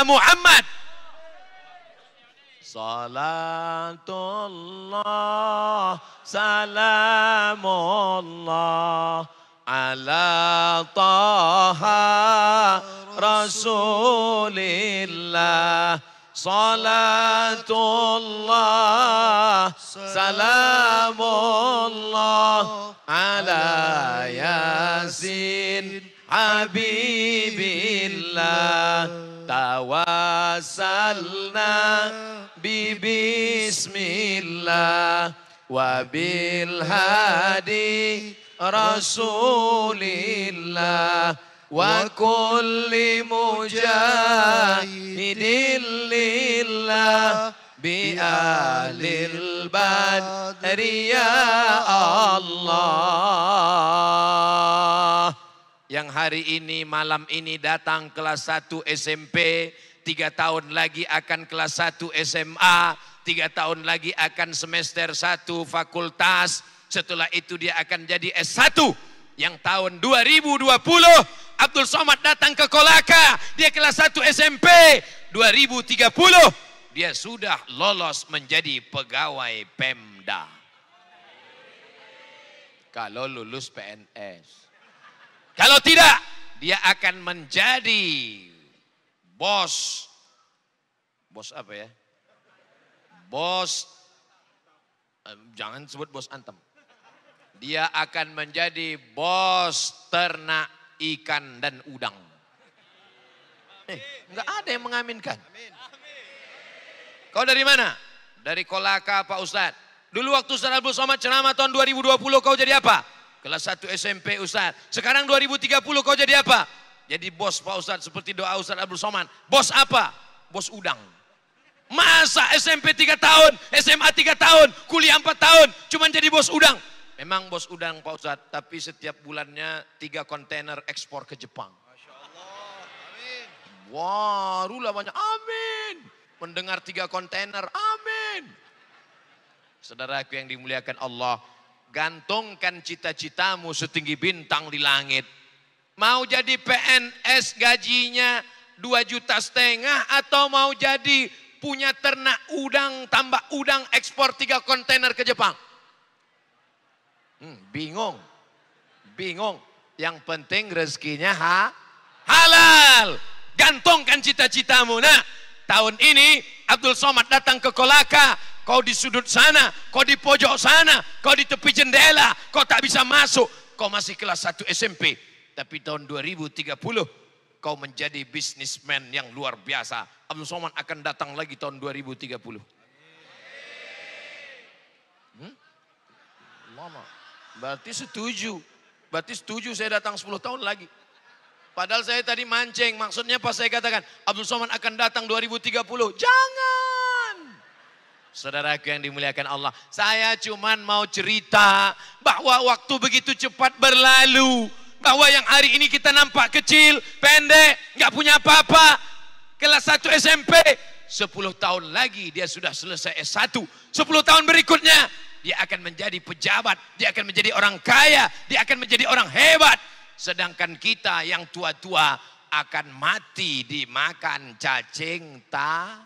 Muhammad. Salatullah salamullah ala taha rasulillah. Salatullah salamullah ala yasin habibillah. Tawassalna bismillah wa bil hadi rasulillah wa kulli mujahidin lillah bi ahlil badri ya Allah. Yang hari ini malam ini datang kelas 1 SMP, 3 tahun lagi akan kelas 1 SMA, 3 tahun lagi akan semester 1 fakultas, setelah itu dia akan jadi S1. Yang tahun 2020 Abdul Somad datang ke Kolaka, dia kelas 1 SMP, 2030 dia sudah lolos menjadi pegawai Pemda. Kalau lulus PNS. Kalau tidak, dia akan menjadi bos. Bos apa ya? Bos, jangan sebut bos antum. Dia akan menjadi bos ternak ikan dan udang. Enggak ada yang mengaminkan. Kau dari mana? Dari Kolaka Pak Ustadz. Dulu waktu Ustadz Abdul Somad ceramah tahun 2020 kau jadi apa? Kelas 1 SMP Ustadz. Sekarang 2030 kau jadi apa? Jadi bos Pak Ustadz seperti doa Ustadz Abdul Somad. Bos apa? Bos udang. Masa SMP 3 tahun, SMA 3 tahun, kuliah 4 tahun, cuman jadi bos udang. Memang bos udang Pak Ustadz, tapi setiap bulannya 3 kontainer ekspor ke Jepang. Masya Allah, amin. Wah, rulah banyak, amin. Mendengar 3 kontainer, amin. Saudaraku yang dimuliakan Allah, gantungkan cita-citamu setinggi bintang di langit. Mau jadi PNS gajinya 2,5 juta atau mau jadi punya ternak udang, tambak udang, ekspor 3 kontainer ke Jepang? Bingung. Yang penting rezekinya halal. Gantungkan cita-citamu. Nah, tahun ini Abdul Somad datang ke Kolaka. Kau di sudut sana, kau di pojok sana, kau di tepi jendela, kau tak bisa masuk. Kau masih kelas 1 SMP. Tapi tahun 2030 kau menjadi bisnismen yang luar biasa. Abdul Somad akan datang lagi tahun 2030. Lama. Berarti setuju. Saya datang 10 tahun lagi. Padahal saya tadi mancing. Maksudnya pas saya katakan Abdul Somad akan datang 2030. Jangan. Saudaraku yang dimuliakan Allah. Saya cuman mau cerita bahwa waktu begitu cepat berlalu. Bahwa yang hari ini kita nampak kecil, pendek, gak punya apa-apa. Kelas 1 SMP, 10 tahun lagi dia sudah selesai S1. 10 tahun berikutnya, dia akan menjadi pejabat, dia akan menjadi orang kaya, dia akan menjadi orang hebat. Sedangkan kita yang tua-tua akan mati dimakan cacing tanah.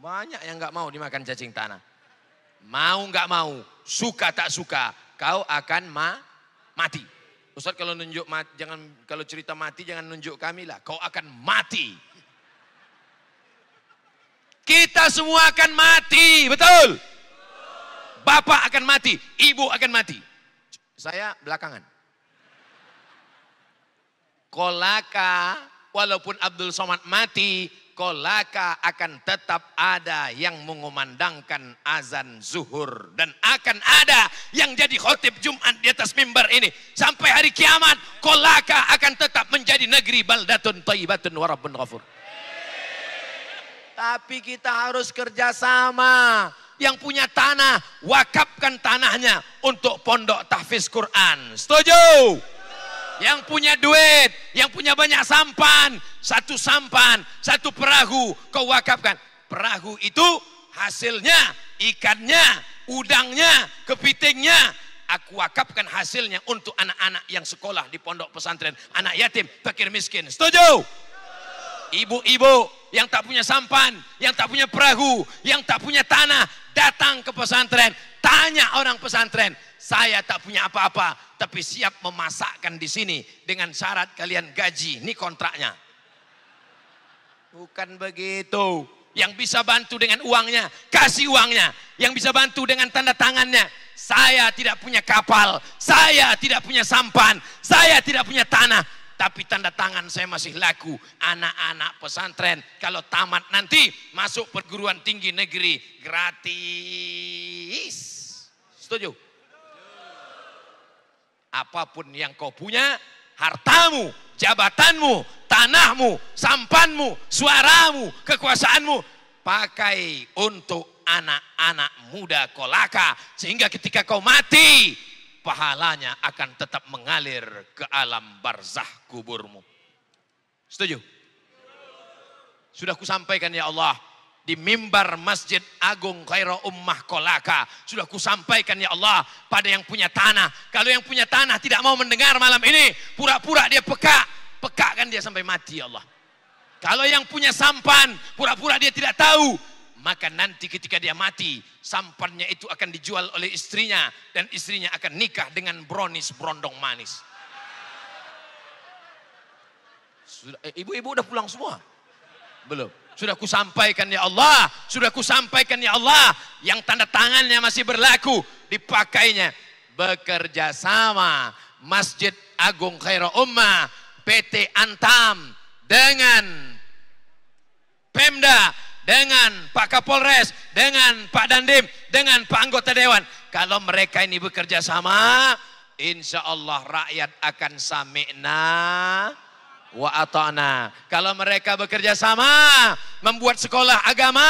Banyak yang gak mau dimakan cacing tanah. Mau gak mau, suka tak suka, kau akan mati. Ustaz kalau nunjuk jangan, kalau cerita mati jangan nunjuk kami lah. Kau akan mati. Kita semua akan mati, betul? Bapak akan mati, ibu akan mati. Saya belakangan. Kolaka, walaupun Abdul Somad mati, kolaka akan tetap ada yang mengumandangkan azan zuhur. Dan akan ada yang jadi khotib Jumat di atas mimbar ini. Sampai hari kiamat, kolaka akan tetap menjadi negeri baldatun thayyibatun wa rabbun ghafur. Tapi kita harus kerjasama. Yang punya tanah, wakafkan tanahnya untuk pondok tahfiz Quran. Setuju? Yang punya duit, yang punya banyak sampan, satu perahu kau wakafkan. Perahu itu hasilnya, ikannya, udangnya, kepitingnya, aku wakafkan hasilnya untuk anak-anak yang sekolah di pondok pesantren, anak yatim, fakir miskin. Setuju? Ibu-ibu yang tak punya sampan, yang tak punya perahu, yang tak punya tanah, datang ke pesantren, tanya orang pesantren, saya tak punya apa-apa, tapi siap memasakkan di sini dengan syarat kalian gaji, ini kontraknya. Bukan begitu. Yang bisa bantu dengan uangnya, kasih uangnya. Yang bisa bantu dengan tanda tangannya. Saya tidak punya kapal, saya tidak punya sampan, saya tidak punya tanah. Tapi tanda tangan saya masih laku. Anak-anak pesantren kalau tamat nanti masuk perguruan tinggi negeri gratis. Setuju? Apapun yang kau punya, hartamu, jabatanmu, tanahmu, sampanmu, suaramu, kekuasaanmu, pakai untuk anak-anak muda kolaka. Sehingga ketika kau mati, pahalanya akan tetap mengalir ke alam barzah kuburmu. Setuju? Sudah kusampaikan ya Allah di mimbar Masjid Agung Khairul Ummah Kolaka. Sudah kusampaikan ya Allah pada yang punya tanah. Kalau yang punya tanah tidak mau mendengar malam ini, pura-pura dia pekakan dia sampai mati ya Allah. Kalau yang punya sampan, pura-pura dia tidak tahu, maka nanti ketika dia mati, sampannya itu akan dijual oleh istrinya. Dan istrinya akan nikah dengan brownies brondong manis. Ibu-ibu udah pulang semua? Belum. Sudah kusampaikan ya Allah. Sudah kusampaikan ya Allah. Yang tanda tangannya masih berlaku. Dipakainya. Bekerja sama Masjid Agung Khairul Ummah, PT Antam, dengan Pemda, dengan Pak Kapolres, dengan Pak Dandim, dengan Pak Anggota Dewan. Kalau mereka ini bekerja sama, insya Allah rakyat akan sami'na wa ata'na. Kalau mereka bekerja sama, membuat sekolah agama,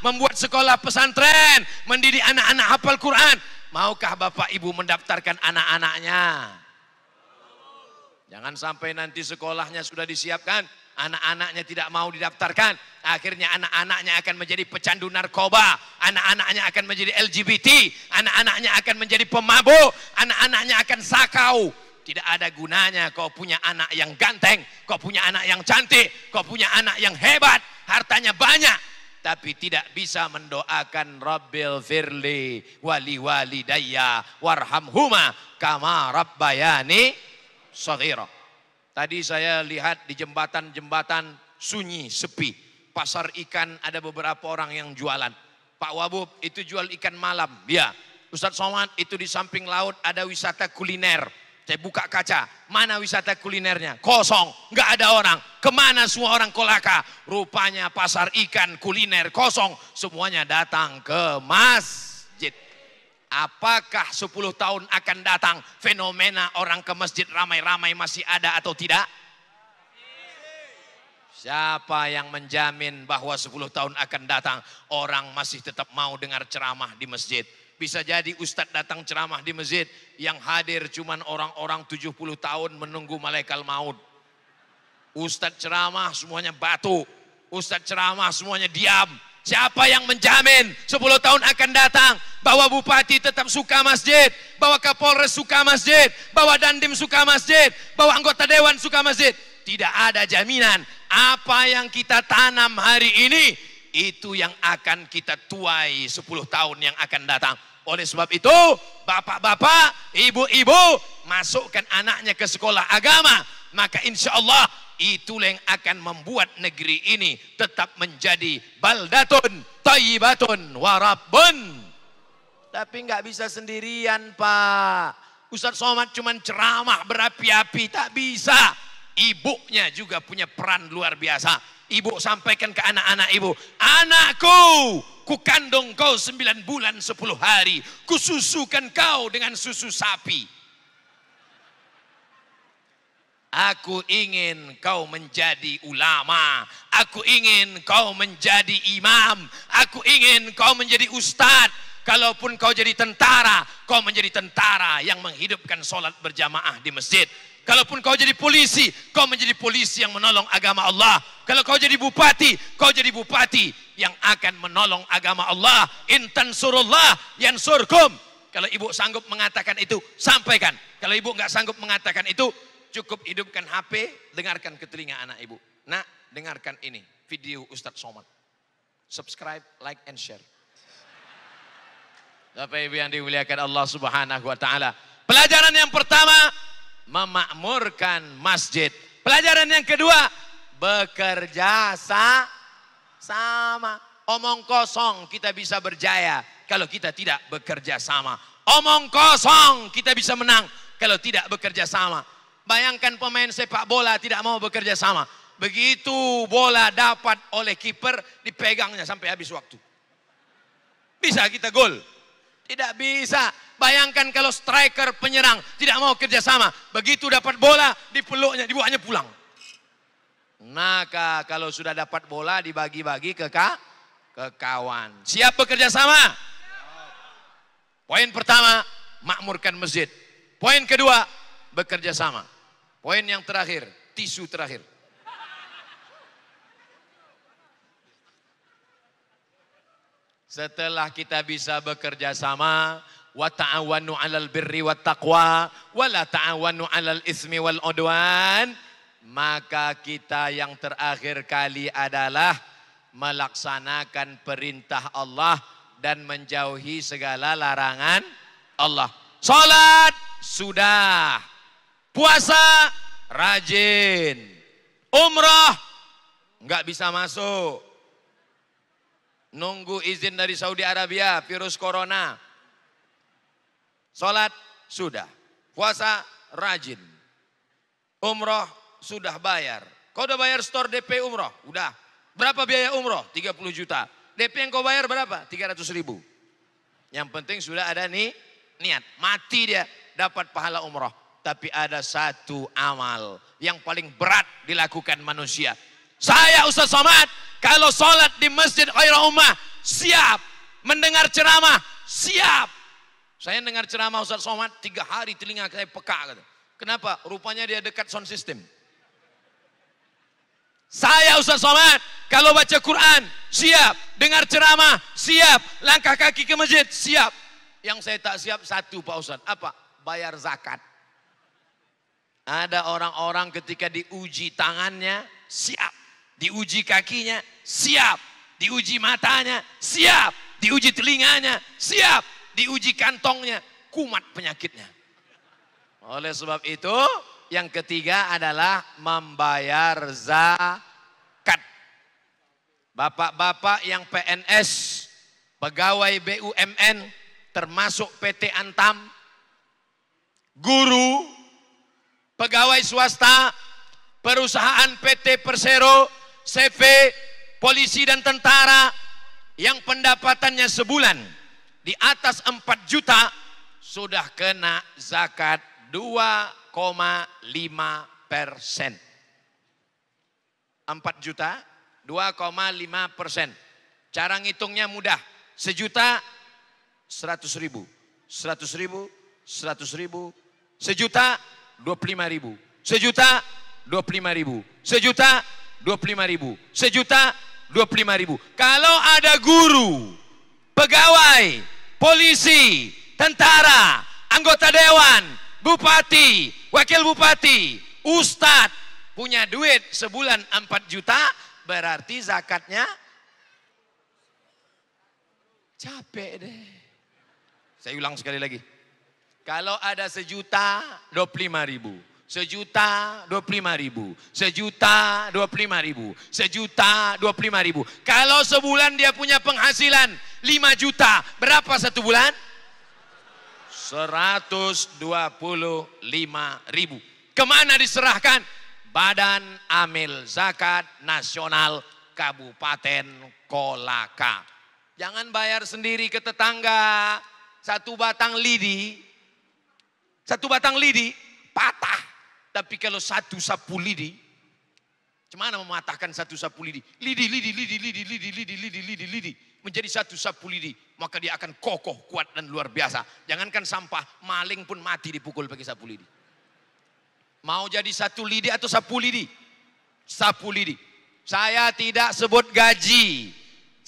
membuat sekolah pesantren, mendidik anak-anak hafal Quran, maukah Bapak Ibu mendaftarkan anak-anaknya? Jangan sampai nanti sekolahnya sudah disiapkan, anak-anaknya tidak mau didaftarkan. Akhirnya anak-anaknya akan menjadi pecandu narkoba. Anak-anaknya akan menjadi LGBT. Anak-anaknya akan menjadi pemabuk. Anak-anaknya akan sakau. Tidak ada gunanya kau punya anak yang ganteng. Kau punya anak yang cantik. Kau punya anak yang hebat. Hartanya banyak. Tapi tidak bisa mendoakan Rabbil firli wali walidayya warhamhuma kama rabbayani shaghira. Tadi saya lihat di jembatan-jembatan sunyi, sepi. Pasar ikan ada beberapa orang yang jualan. Pak Wabub itu jual ikan malam. Ya. Ustadz Somad itu di samping laut ada wisata kuliner. Saya buka kaca. Mana wisata kulinernya? Kosong. Nggak ada orang. Kemana semua orang kolaka? Rupanya pasar ikan kuliner kosong. Semuanya datang ke masjid. Apakah 10 tahun akan datang fenomena orang ke masjid ramai-ramai masih ada atau tidak? Siapa yang menjamin bahwa 10 tahun akan datang orang masih tetap mau dengar ceramah di masjid? Bisa jadi Ustadz datang ceramah di masjid, yang hadir cuman orang-orang 70 tahun menunggu malaikat maut. Ustadz ceramah semuanya batu, Ustadz ceramah semuanya diam. Siapa yang menjamin 10 tahun akan datang bahwa bupati tetap suka masjid, bahwa Kapolres suka masjid, bahwa Dandim suka masjid, bahwa anggota dewan suka masjid? Tidak ada jaminan. Apa yang kita tanam hari ini, itu yang akan kita tuai 10 tahun yang akan datang. Oleh sebab itu, bapak-bapak, ibu-ibu, masukkan anaknya ke sekolah agama. Maka insya Allah itulah yang akan membuat negeri ini tetap menjadi baldatun, thayyibatun, warabun. Tapi nggak bisa sendirian Pak. Ustadz Somad cuman ceramah berapi-api, tak bisa. Ibunya juga punya peran luar biasa. Ibu sampaikan ke anak-anak ibu, anakku, ku kandung kau 9 bulan 10 hari, ku susukan kau dengan susu sapi. Aku ingin kau menjadi ulama, aku ingin kau menjadi imam, aku ingin kau menjadi ustadz. Kalaupun kau jadi tentara, kau menjadi tentara yang menghidupkan sholat berjamaah di masjid. Kalaupun kau jadi polisi, kau menjadi polisi yang menolong agama Allah. Kalau kau jadi bupati, kau jadi bupati yang akan menolong agama Allah. In tansurullah yansurkum. Kalau ibu sanggup mengatakan itu, sampaikan. Kalau ibu nggak sanggup mengatakan itu, cukup hidupkan HP, dengarkan ke telinga anak ibu. Nah, dengarkan ini, video Ustadz Somad. Subscribe, like, and share. Bapak Ibu yang dimuliakan Allah Subhanahu wa Ta'ala. Pelajaran yang pertama, memakmurkan masjid. Pelajaran yang kedua, bekerja sama. Omong kosong kita bisa berjaya kalau kita tidak bekerja sama. Omong kosong kita bisa menang kalau tidak bekerja sama. Bayangkan pemain sepak bola tidak mau bekerja sama. Begitu bola dapat oleh kiper, dipegangnya sampai habis waktu. Bisa kita gol? Tidak bisa. Bayangkan kalau striker penyerang tidak mau kerjasama. Begitu dapat bola, dipeluknya, dibawanya pulang. Maka kalau sudah dapat bola, dibagi-bagi ke kawan. Siap bekerja sama? Poin pertama, makmurkan masjid. Poin kedua, bekerja sama. Poin yang terakhir, tisu terakhir. Setelah kita bisa bekerja sama, wa ta'awanu 'alal birri wat taqwa wa la ta'awanu 'alal ismi wal udwan, maka kita yang terakhir kali adalah melaksanakan perintah Allah dan menjauhi segala larangan Allah. Salat sudah, puasa rajin, umrah enggak bisa masuk. Nunggu izin dari Saudi Arabia, virus corona. Salat sudah, puasa rajin, umroh sudah bayar. Kau udah bayar store DP umroh? Udah. Berapa biaya umroh? 30 juta. DP yang kau bayar berapa? 300 ribu. Yang penting sudah ada nih niat. Mati dia dapat pahala umroh. Tapi ada satu amal yang paling berat dilakukan manusia. Saya Ustadz Somad, kalau sholat di Masjid Khairul Ummah, siap. Mendengar ceramah, siap. Saya dengar ceramah Ustadz Somad 3 hari telinga saya peka. Kenapa? Rupanya dia dekat sound system. Saya Ustadz Somad, kalau baca Quran, siap. Dengar ceramah, siap. Langkah kaki ke masjid, siap. Yang saya tak siap satu Pak Ustadz, apa? Bayar zakat. Ada orang-orang ketika diuji tangannya, siap. Diuji kakinya, siap. Diuji matanya, siap. Diuji telinganya, siap. Diuji kantongnya, kumat penyakitnya. Oleh sebab itu, yang ketiga adalah membayar zakat. Bapak-bapak yang PNS, pegawai BUMN, termasuk PT Antam, guru, pegawai swasta, perusahaan PT Persero, CV, polisi dan tentara yang pendapatannya sebulan di atas 4 juta sudah kena zakat 2,5%. 4 juta 2,5%. Cara ngitungnya mudah. 1 juta 100 ribu, 100 ribu, 100 ribu, 1 juta 25 ribu, 1 juta 25 ribu, 1 juta 25 ribu, 1 juta 25 ribu. Kalau ada guru, pegawai, polisi, tentara, anggota dewan, bupati, wakil bupati, ustadz punya duit sebulan 4 juta, berarti zakatnya capek deh. Saya ulang sekali lagi. Kalau ada 1 juta 25 ribu, 1 juta 25 ribu, 1 juta 25 ribu, 1 juta 25 ribu. Kalau sebulan dia punya penghasilan 5 juta, berapa 1 bulan? 125.000. Kemana diserahkan? Badan Amil Zakat Nasional Kabupaten Kolaka. Jangan bayar sendiri ke tetangga. Satu batang lidi patah. Tapi kalau satu sapu lidi, gimana mematahkan satu sapu lidi? Lidi. Menjadi satu sapu lidi. Maka dia akan kokoh, kuat dan luar biasa. Jangankan sampah, maling pun mati dipukul pakai sapu lidi. Mau jadi satu lidi atau sapu lidi? Sapu lidi. Saya tidak sebut gaji.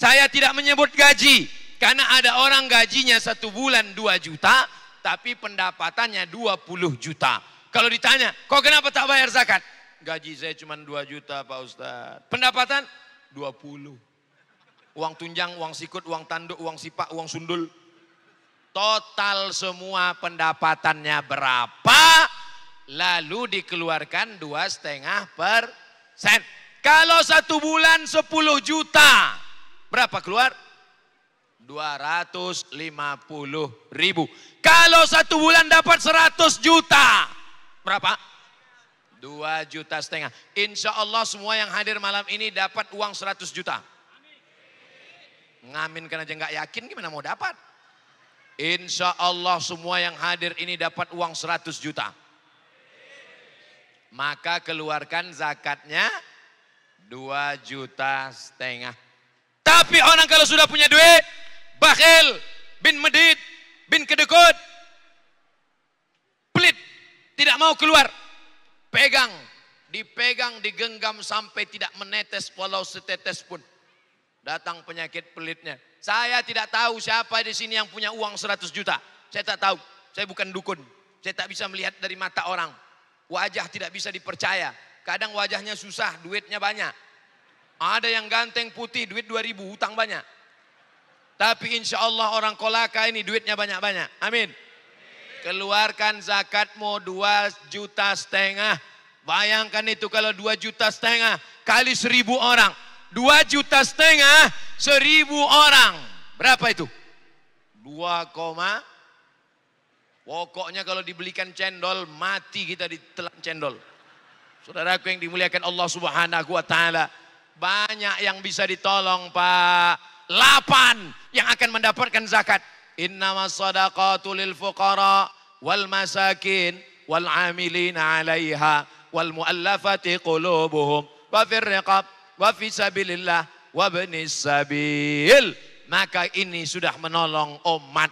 Saya tidak menyebut gaji. Karena ada orang gajinya 1 bulan 2 juta. Tapi pendapatannya 20 juta. Kalau ditanya, kok kenapa tak bayar zakat? Gaji saya cuma 2 juta Pak Ustadz. Pendapatan 20. Uang tunjang, uang sikut, uang tanduk, uang sipak, uang sundul. Total semua pendapatannya berapa? Lalu dikeluarkan 2,5%. Kalau 1 bulan 10 juta, berapa keluar? 250.000. Kalau 1 bulan dapat 100 juta, berapa? 2,5 juta. Insya Allah semua yang hadir malam ini dapat uang 100 juta. Ngamin kan aja nggak yakin, gimana mau dapat? Insya Allah semua yang hadir ini dapat uang 100 juta. Maka keluarkan zakatnya 2,5 juta. Tapi orang kalau sudah punya duit, bakhil, bin medit, bin kedekut, pelit, tidak mau keluar. Pegang, dipegang, digenggam sampai tidak menetes walau setetes pun. Datang penyakit pelitnya. Saya tidak tahu siapa di sini yang punya uang 100 juta. Saya tak tahu, saya bukan dukun. Saya tak bisa melihat dari mata orang. Wajah tidak bisa dipercaya. Kadang wajahnya susah, duitnya banyak. Ada yang ganteng putih, duit 2.000, hutang banyak. Tapi insya Allah orang Kolaka ini duitnya banyak-banyak. Amin. Keluarkan zakatmu 2,5 juta. Bayangkan itu kalau 2,5 juta kali 1.000 orang. 2,5 juta 1.000 orang. Berapa itu? 2, pokoknya kalau dibelikan cendol, mati kita ditelan cendol. Saudaraku yang dimuliakan Allah Subhanahu wa taala, banyak yang bisa ditolong, Pak. 8 yang akan mendapatkan zakat. Innamas shadaqatu lil fuqara wal masakin wal amilina 'alaiha wal muallafati qulubuhum wa fir riqab wa fi sabilillah wa ibnis sabil. Maka ini sudah menolong umat.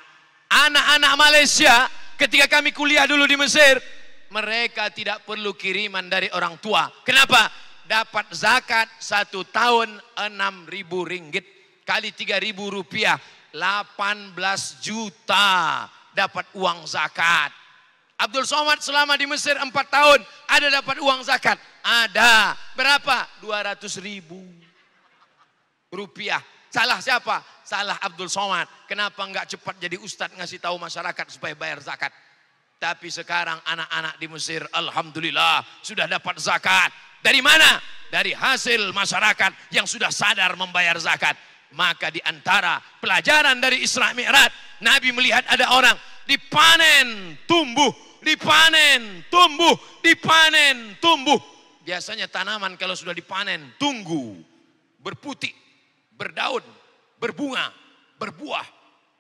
Anak-anak Malaysia ketika kami kuliah dulu di Mesir, mereka tidak perlu kiriman dari orang tua. Kenapa? Dapat zakat 1 tahun 6.000 ringgit kali 3.000 rupiah, 18 juta dapat uang zakat. Abdul Somad selama di Mesir 4 tahun ada dapat uang zakat? Ada. Berapa? 200.000 rupiah. Salah siapa? Salah Abdul Somad. Kenapa enggak cepat jadi ustadz ngasih tahu masyarakat supaya bayar zakat? Tapi sekarang anak-anak di Mesir alhamdulillah sudah dapat zakat. Dari mana? Dari hasil masyarakat yang sudah sadar membayar zakat. Maka di antara pelajaran dari Isra Mi'raj, Nabi melihat ada orang dipanen tumbuh, dipanen tumbuh, dipanen tumbuh. Biasanya tanaman kalau sudah dipanen tunggu, berputih, berdaun, berbunga, berbuah,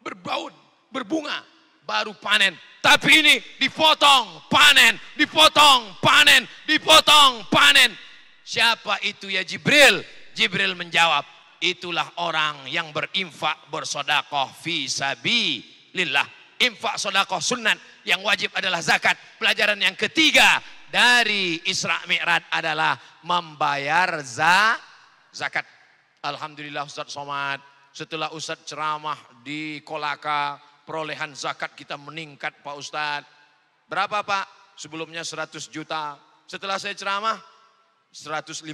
berdaun, berbunga, baru panen. Tapi ini dipotong, panen, dipotong, panen, dipotong, panen. Siapa itu ya Jibril? Jibril menjawab, itulah orang yang berinfak, bersedekah fi sabilillah. Infak sedekah sunat, yang wajib adalah zakat. Pelajaran yang ketiga dari Isra Mi'raj adalah membayar zakat. Alhamdulillah Ustaz Somad, setelah Ustaz ceramah di Kolaka, perolehan zakat kita meningkat Pak Ustaz. Berapa Pak? Sebelumnya 100 juta. Setelah saya ceramah 105.000.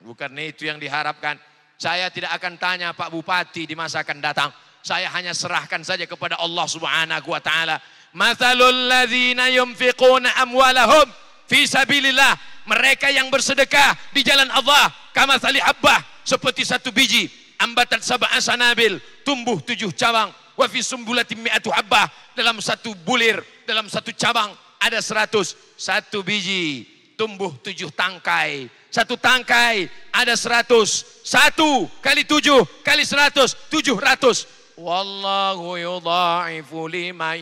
Bukan itu yang diharapkan. Saya tidak akan tanya Pak Bupati di masa akan datang. Saya hanya serahkan saja kepada Allah Subhanahu wa taala. Mathalul ladzina yunfiquna amwalahum fi sabilillah. Mereka yang bersedekah di jalan Allah, kamathali habbah, seperti satu biji, ambatat sab'a sanabil, tumbuh 7 cabang, Wa fi sumbulatin mi'atu habbah. Dalam satu bulir, dalam satu cabang ada 100. Satu biji tumbuh 7 tangkai. Satu tangkai ada 100. 1 kali 7 kali 100, 700. Wallahu yudha'ifu liman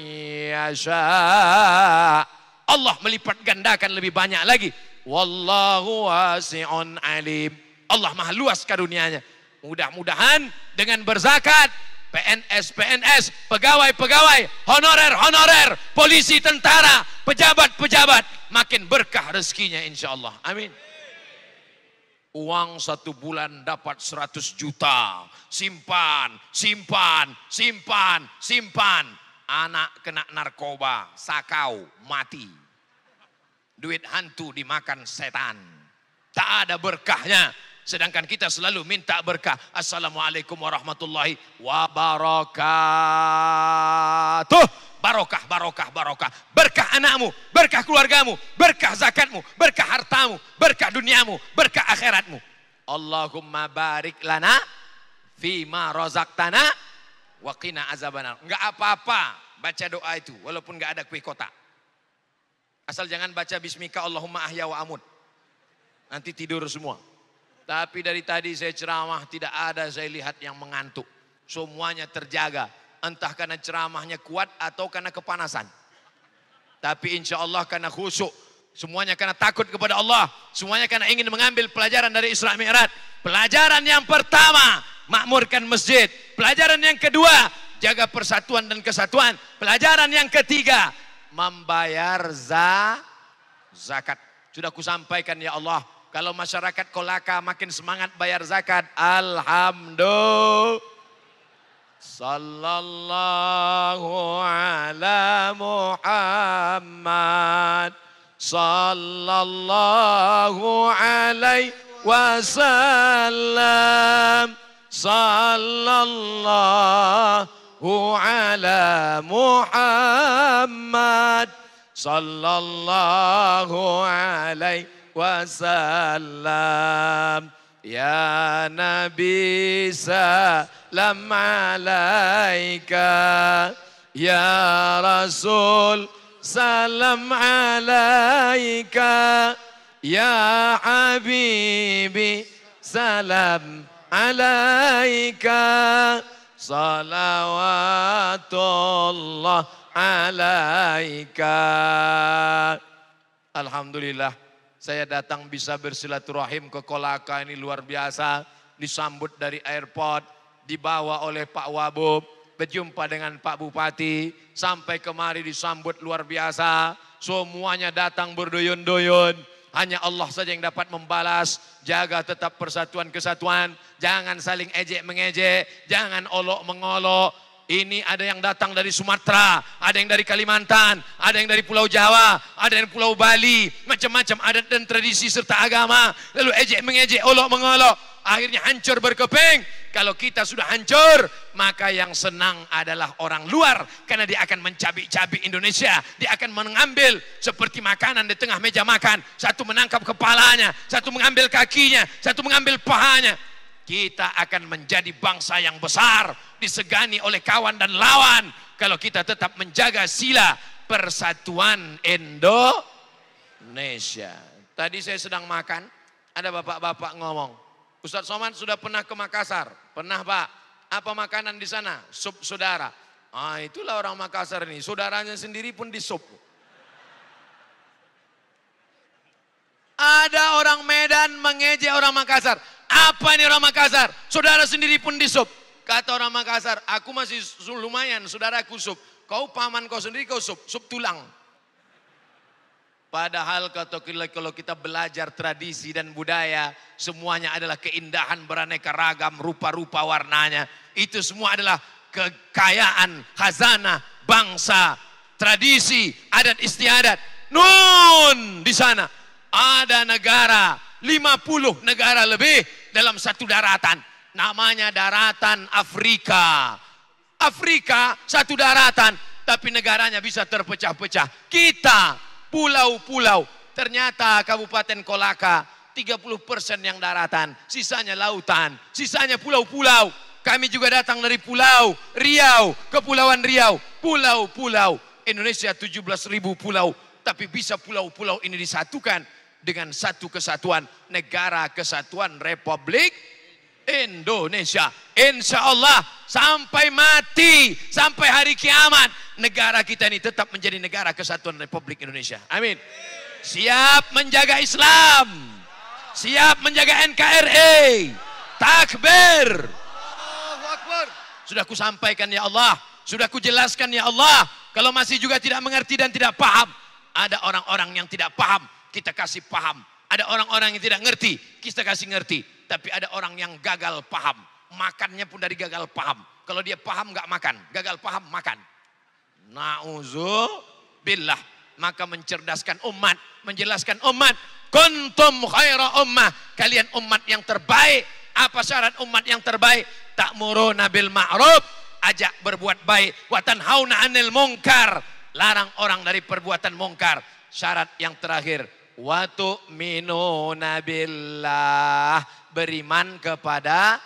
yasha. Allah melipat gandakan lebih banyak lagi. Wallahu wasi'un alim. Allah maha luas karunia-Nya. Mudah-mudahan dengan berzakat, PNS, pegawai, honorer, polisi, tentara, pejabat, makin berkah rezekinya insya Allah. Amin. Uang 1 bulan dapat 100 juta. Simpan. Anak kena narkoba, sakau, mati. Duit hantu dimakan setan. Tak ada berkahnya. Sedangkan kita selalu minta berkah. Assalamualaikum warahmatullahi wabarakatuh. Barokah. Berkah anakmu, berkah keluargamu, berkah zakatmu, berkah hartamu, berkah duniamu, berkah akhiratmu. Allahumma barik lana fima razaqtana wa qina azabannar. Enggak apa-apa baca doa itu walaupun enggak ada kue kotak. Asal jangan baca bismika Allahumma ahya wa amut. Nanti tidur semua. Tapi dari tadi saya ceramah tidak ada saya lihat yang mengantuk. Semuanya terjaga. Entah karena ceramahnya kuat atau karena kepanasan. Tapi insya Allah karena khusyuk. Semuanya karena takut kepada Allah. Semuanya karena ingin mengambil pelajaran dari Isra Mi'raj. Pelajaran yang pertama, makmurkan masjid. Pelajaran yang kedua, jaga persatuan dan kesatuan. Pelajaran yang ketiga, membayar zakat. Sudah kusampaikan ya Allah. Kalau masyarakat Kolaka makin semangat bayar zakat, alhamdulillah. Sallallahu ala Muhammad. Sallallahu alaihi wasallam. Sallallahu ala Muhammad. Sallallahu alaihi wasallam. Ya Nabi salam alaika. Ya Rasul salam alaika. Ya Habibi salam alaika. Salawatullah alaika. Alhamdulillah. Saya datang bisa bersilaturahim ke Kolaka ini luar biasa. Disambut dari airport, dibawa oleh Pak Wabub, berjumpa dengan Pak Bupati, sampai kemari disambut luar biasa. Semuanya datang berduyun-duyun. Hanya Allah saja yang dapat membalas. Jaga tetap persatuan kesatuan. Jangan saling ejek mengejek, jangan olok mengolok. Ini ada yang datang dari Sumatera, ada yang dari Kalimantan, ada yang dari Pulau Jawa, ada yang Pulau Bali, macam-macam adat dan tradisi serta agama. Lalu ejek mengejek, olok mengolok, akhirnya hancur berkeping. Kalau kita sudah hancur, maka yang senang adalah orang luar, karena dia akan mencabik-cabik Indonesia, dia akan mengambil seperti makanan di tengah meja makan, satu menangkap kepalanya, satu mengambil kakinya, satu mengambil pahanya. Kita akan menjadi bangsa yang besar, disegani oleh kawan dan lawan kalau kita tetap menjaga sila persatuan Indonesia. Tadi saya sedang makan, ada bapak-bapak ngomong, Ustadz Somad sudah pernah ke Makassar? Pernah Pak. Apa makanan di sana? Sup saudara. Ah, itulah orang Makassar ini, saudaranya sendiri pun di sup. Ada orang Medan mengejek orang Makassar. Apa ini orang Makassar? Saudara sendiri pun di sup. Kata orang Makassar, aku masih lumayan, saudaraku sup. Kau paman kau sendiri kau sup tulang. Padahal kalau kita belajar tradisi dan budaya, semuanya adalah keindahan beraneka ragam, rupa-rupa warnanya. Itu semua adalah kekayaan, khazanah, bangsa, tradisi, adat istiadat. Nun di sana ada negara, 50 negara lebih dalam satu daratan. Namanya daratan Afrika. Afrika satu daratan, tapi negaranya bisa terpecah-pecah. Kita pulau-pulau. Ternyata Kabupaten Kolaka 30% yang daratan, sisanya lautan, sisanya pulau-pulau. Kami juga datang dari Pulau Riau, Kepulauan Riau, pulau-pulau. Indonesia 17.000 pulau, tapi bisa pulau-pulau ini disatukan dengan satu kesatuan, Negara Kesatuan Republik Indonesia. Insya Allah sampai mati, sampai hari kiamat, negara kita ini tetap menjadi Negara Kesatuan Republik Indonesia. Amin. Siap menjaga Islam, siap menjaga NKRI. Takbir. Allahu Akbar. Sudah ku sampaikan ya Allah, sudah ku jelaskan ya Allah. Kalau masih juga tidak mengerti dan tidak paham, ada orang-orang yang tidak paham, kita kasih paham. Ada orang-orang yang tidak ngerti, kita kasih ngerti. Tapi ada orang yang gagal paham, makannya pun dari gagal paham. Kalau dia paham nggak makan, gagal paham makan. Na'udzubillah. Maka mencerdaskan umat, menjelaskan umat. Kuntum khaira ummah. Kalian umat yang terbaik. Apa syarat umat yang terbaik? Ta'muruna bil ma'ruf, ajak berbuat baik. Wa tanhauna 'anil munkar, larang orang dari perbuatan mungkar. Syarat yang terakhir, wa tu'minuna billah, beriman kepada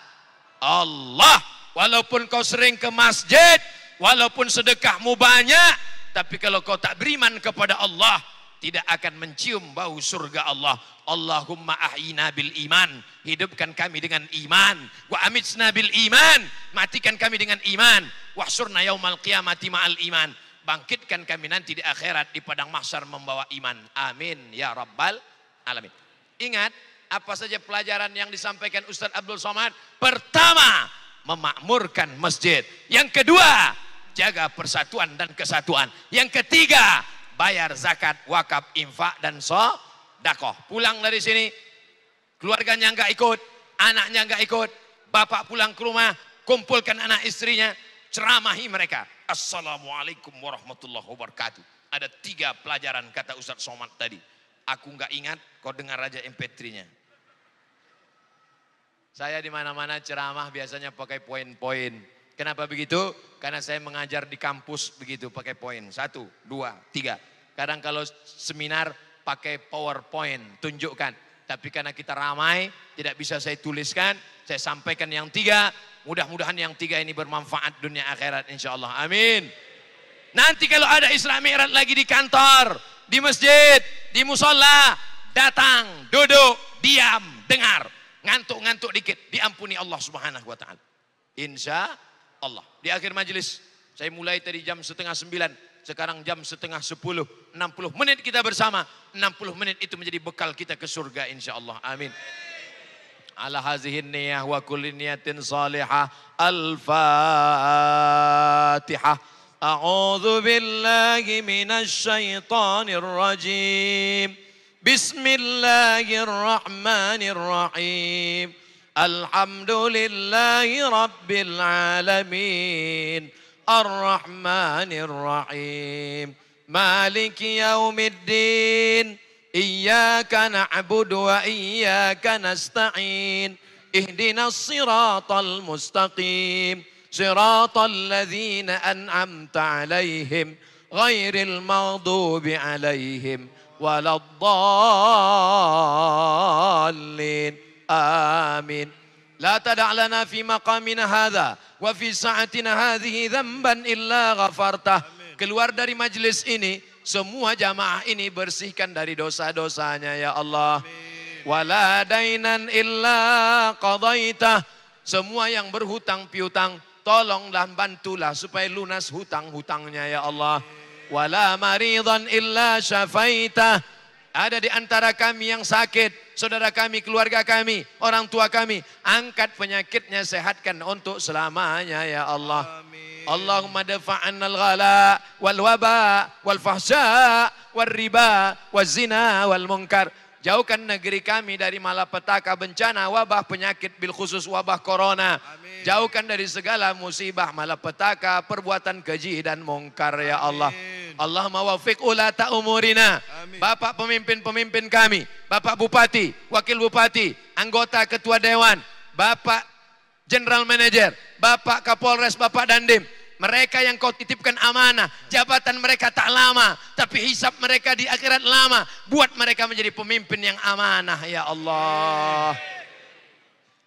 Allah. Walaupun kau sering ke masjid, walaupun sedekahmu banyak, tapi kalau kau tak beriman kepada Allah, tidak akan mencium bau surga Allah. Allahumma ahyina bil iman, hidupkan kami dengan iman. Wa amitsna bil iman, matikan kami dengan iman. Wahsurna yaumal qiyamati ma'al iman, bangkitkan kami nanti di akhirat di padang mahsyar membawa iman. Amin ya rabbal alamin. Ingat apa saja pelajaran yang disampaikan Ustaz Abdul Somad? Pertama, memakmurkan masjid. Yang kedua, jaga persatuan dan kesatuan. Yang ketiga, bayar zakat, wakaf, infak dan sedekah. Pulang dari sini, keluarganya nggak ikut, anaknya nggak ikut, bapak pulang ke rumah, kumpulkan anak istrinya, ceramahi mereka. Assalamualaikum warahmatullahi wabarakatuh. Ada 3 pelajaran kata Ustaz Somad tadi. Aku nggak ingat, kau dengar aja MP3-nya. Saya di mana-mana ceramah biasanya pakai poin-poin. Kenapa begitu? Karena saya mengajar di kampus begitu, pakai poin. 1, 2, 3. Kadang kalau seminar pakai PowerPoint, tunjukkan. Tapi karena kita ramai, tidak bisa saya tuliskan, saya sampaikan yang 3. Mudah-mudahan yang 3 ini bermanfaat dunia akhirat insya Allah. Amin. Nanti kalau ada Isra Mi'raj lagi di kantor, di masjid, di musola, datang, duduk, diam, dengar. Ngantuk-ngantuk dikit, diampuni Allah Subhanahu wa Ta'ala. Insya Allah. Di akhir majelis, saya mulai tadi jam 8:30, sekarang jam 9:30, 60 menit kita bersama. 60 menit itu menjadi bekal kita ke surga insya Allah. Amin. Ala hazihin niyah wa kulli niyatin salihah. Al-Fatihah. A'udzu billahi minasy syaithanir rajim. Bismillahirrahmanirrahim. Alhamdulillahi rabbil alamin. Ar-Rahmanir-Rahim. Maliki yaumiddin. Iyyaka na'budu wa iyyaka nasta'in. Ihdinas siratal mustaqim. Siratal ladzina an'amta 'alaihim ghairil maghdubi 'alaihim waladdallin. Amin. La tada' lana fi maqamina hadha wa fi sa'atina hadhihi dhanban illa ghafartah. Keluar dari majelis ini, semua jamaah ini bersihkan dari dosa-dosanya ya Allah. Wala dainan illa qadaitah. Semua yang berhutang piutang, tolonglah bantulah supaya lunas hutang-hutangnya ya Allah. Wala maridan illa syafaitah. Ada di antara kami yang sakit, saudara kami, keluarga kami, orang tua kami, angkat penyakitnya, sehatkan untuk selamanya ya Allah. Amin. Allahumma dafa'anna al-ghala wal waba wal fahsya wal riba wal zina wal munkar. Jauhkan negeri kami dari malapetaka, bencana, wabah, penyakit, bil khusus wabah corona. Amin. Jauhkan dari segala musibah, malapetaka, perbuatan keji dan mungkar ya Allah. Allahumma wafiq ulata umurina. Amin. Bapak pemimpin-pemimpin kami, Bapak Bupati, Wakil Bupati, anggota Ketua Dewan, Bapak General Manager, Bapak Kapolres, Bapak Dandim. Mereka yang kau titipkan amanah, jabatan mereka tak lama, tapi hisab mereka di akhirat lama. Buat mereka menjadi pemimpin yang amanah ya Allah.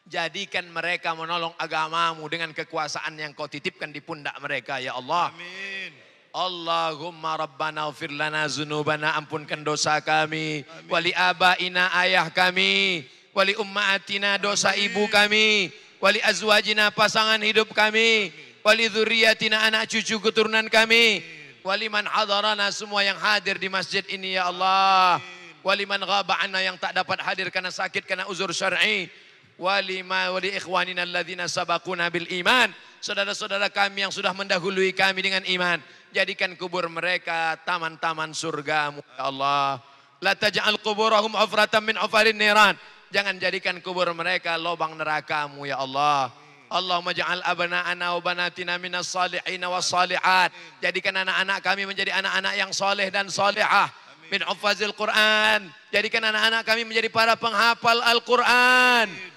Jadikan mereka menolong agamamu dengan kekuasaan yang kau titipkan di pundak mereka ya Allah. Amin. Allahumma rabbana ighfir lana dzunubana, ampunkan dosa kami. Wali abaina, ayah kami. Wali ummatina, dosa ibu kami. Wali azwajina, pasangan hidup kami. Wali dzurriyyatina, anak cucu keturunan kami. Wali man hadarana, semua yang hadir di masjid ini ya Allah. Wali man ghaba anna, yang tak dapat hadir karena sakit, karena uzur syar'i. Wali ikhwanina alladzina sabaquna bil iman, saudara-saudara kami yang sudah mendahului kami dengan iman, jadikan kubur mereka taman-taman surgamu ya Allah. La taj'al quburahum hufratan min hufarin niran, jangan jadikan kubur mereka lubang nerakamu ya Allah. Allahumma ja'al abna'ana wa banatina minas salihin was salihat, jadikan anak-anak kami menjadi anak-anak yang soleh dan solehah. Min hufazil Quran, jadikan anak-anak kami menjadi para penghafal Al-Quran.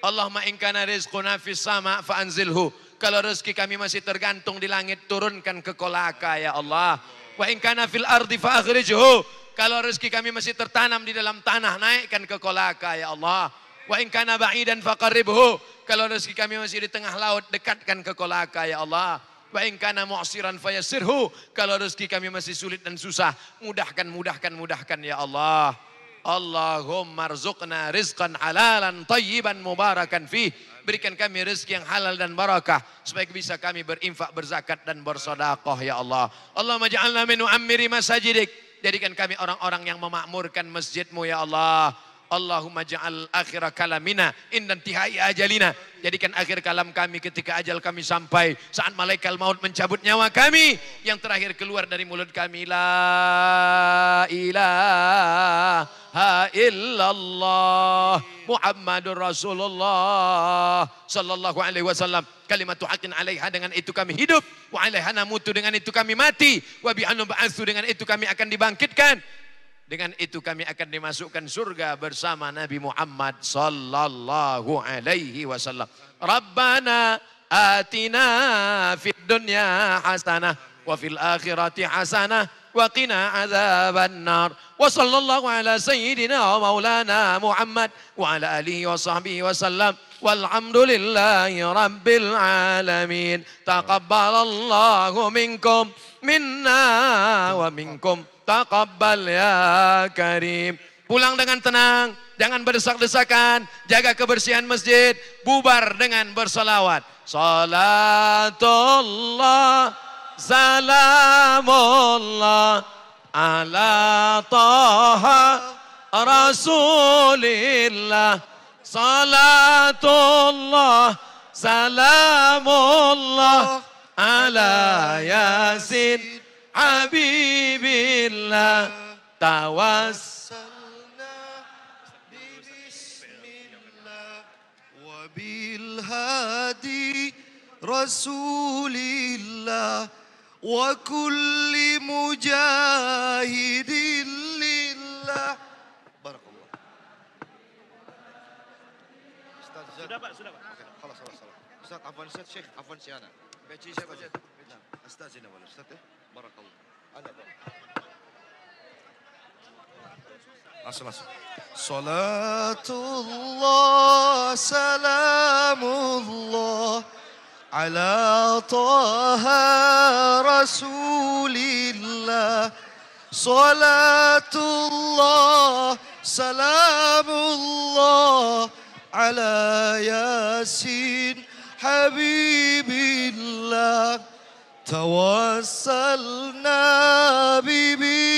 Allahumma in kana rizquna fis sama' fa anzilhu, kalau rezeki kami masih tergantung di langit, turunkan ke kolaka ya Allah. Wa in kana fil ardi fa akhrijhu, kalau rezeki kami masih tertanam di dalam tanah, naikkan ke kolaka ya Allah. Wa in kana ba'idan fa qarribhu, kalau rezeki kami masih di tengah laut, dekatkan ke kolaka ya Allah. Wa in kana mu'siran fa yassirhu, kalau rezeki kami masih sulit dan susah, mudahkan ya Allah. Allahumma rzuqna rizqan halalan tayyiban mubarakan fih, berikan kami rezeki yang halal dan barakah supaya bisa kami berinfak, berzakat dan bersedekah ya Allah. Allahumma ja'alna min mu'ammiri masajidik, jadikan kami orang-orang yang memakmurkan masjidmu ya Allah. Allahumma ja'al akhir kalamina inda intihai ajalina, jadikan akhir kalam kami ketika ajal kami sampai, saat malaikat maut mencabut nyawa kami, yang terakhir keluar dari mulut kami, la ilaha illallah Muhammadur Rasulullah sallallahu alaihi wasallam. Kalimatu haqqin 'alaiha, dengan itu kami hidup, wa 'alaiha namutu, dengan itu kami mati, wa bi'annu ba'atsu, dengan itu kami akan dibangkitkan, dengan itu kami akan dimasukkan surga bersama Nabi Muhammad sallallahu alaihi wasallam. Rabbana atina fid dunya hasanah wa fil akhirati hasanah wa qina adzaban nar. Wa sallallahu ala sayyidina wa maulana Muhammad wa ala alihi wa sahbihi wasallam. Walhamdulillahi rabbil alamin. Taqabbalallahu minkum minna wa minkum taqabbal ya karim. Pulang dengan tenang, jangan berdesak-desakan, jaga kebersihan masjid, bubar dengan bersolawat. Salatullah salamullah ala taha rasulillah. Salatullah salamullah ala yasin habibillah. Tawassalna bismillah wa bil hadi rasulillah wa kulli mujahidin lillah. Barakallah. Ustaz Zad. Sudah Pak. Oke, خلاص. Ustaz afwan Ustaz, Syekh afwan Syana. Baca siapa Ustaz? Ustaz ini wala Ustaz ya. Barakallah. Ana Pak. Langsung. Salatullah salamullah ala taha rasulillah. Salatullah salamullah ala yasin habibillah. Tawassalna bibi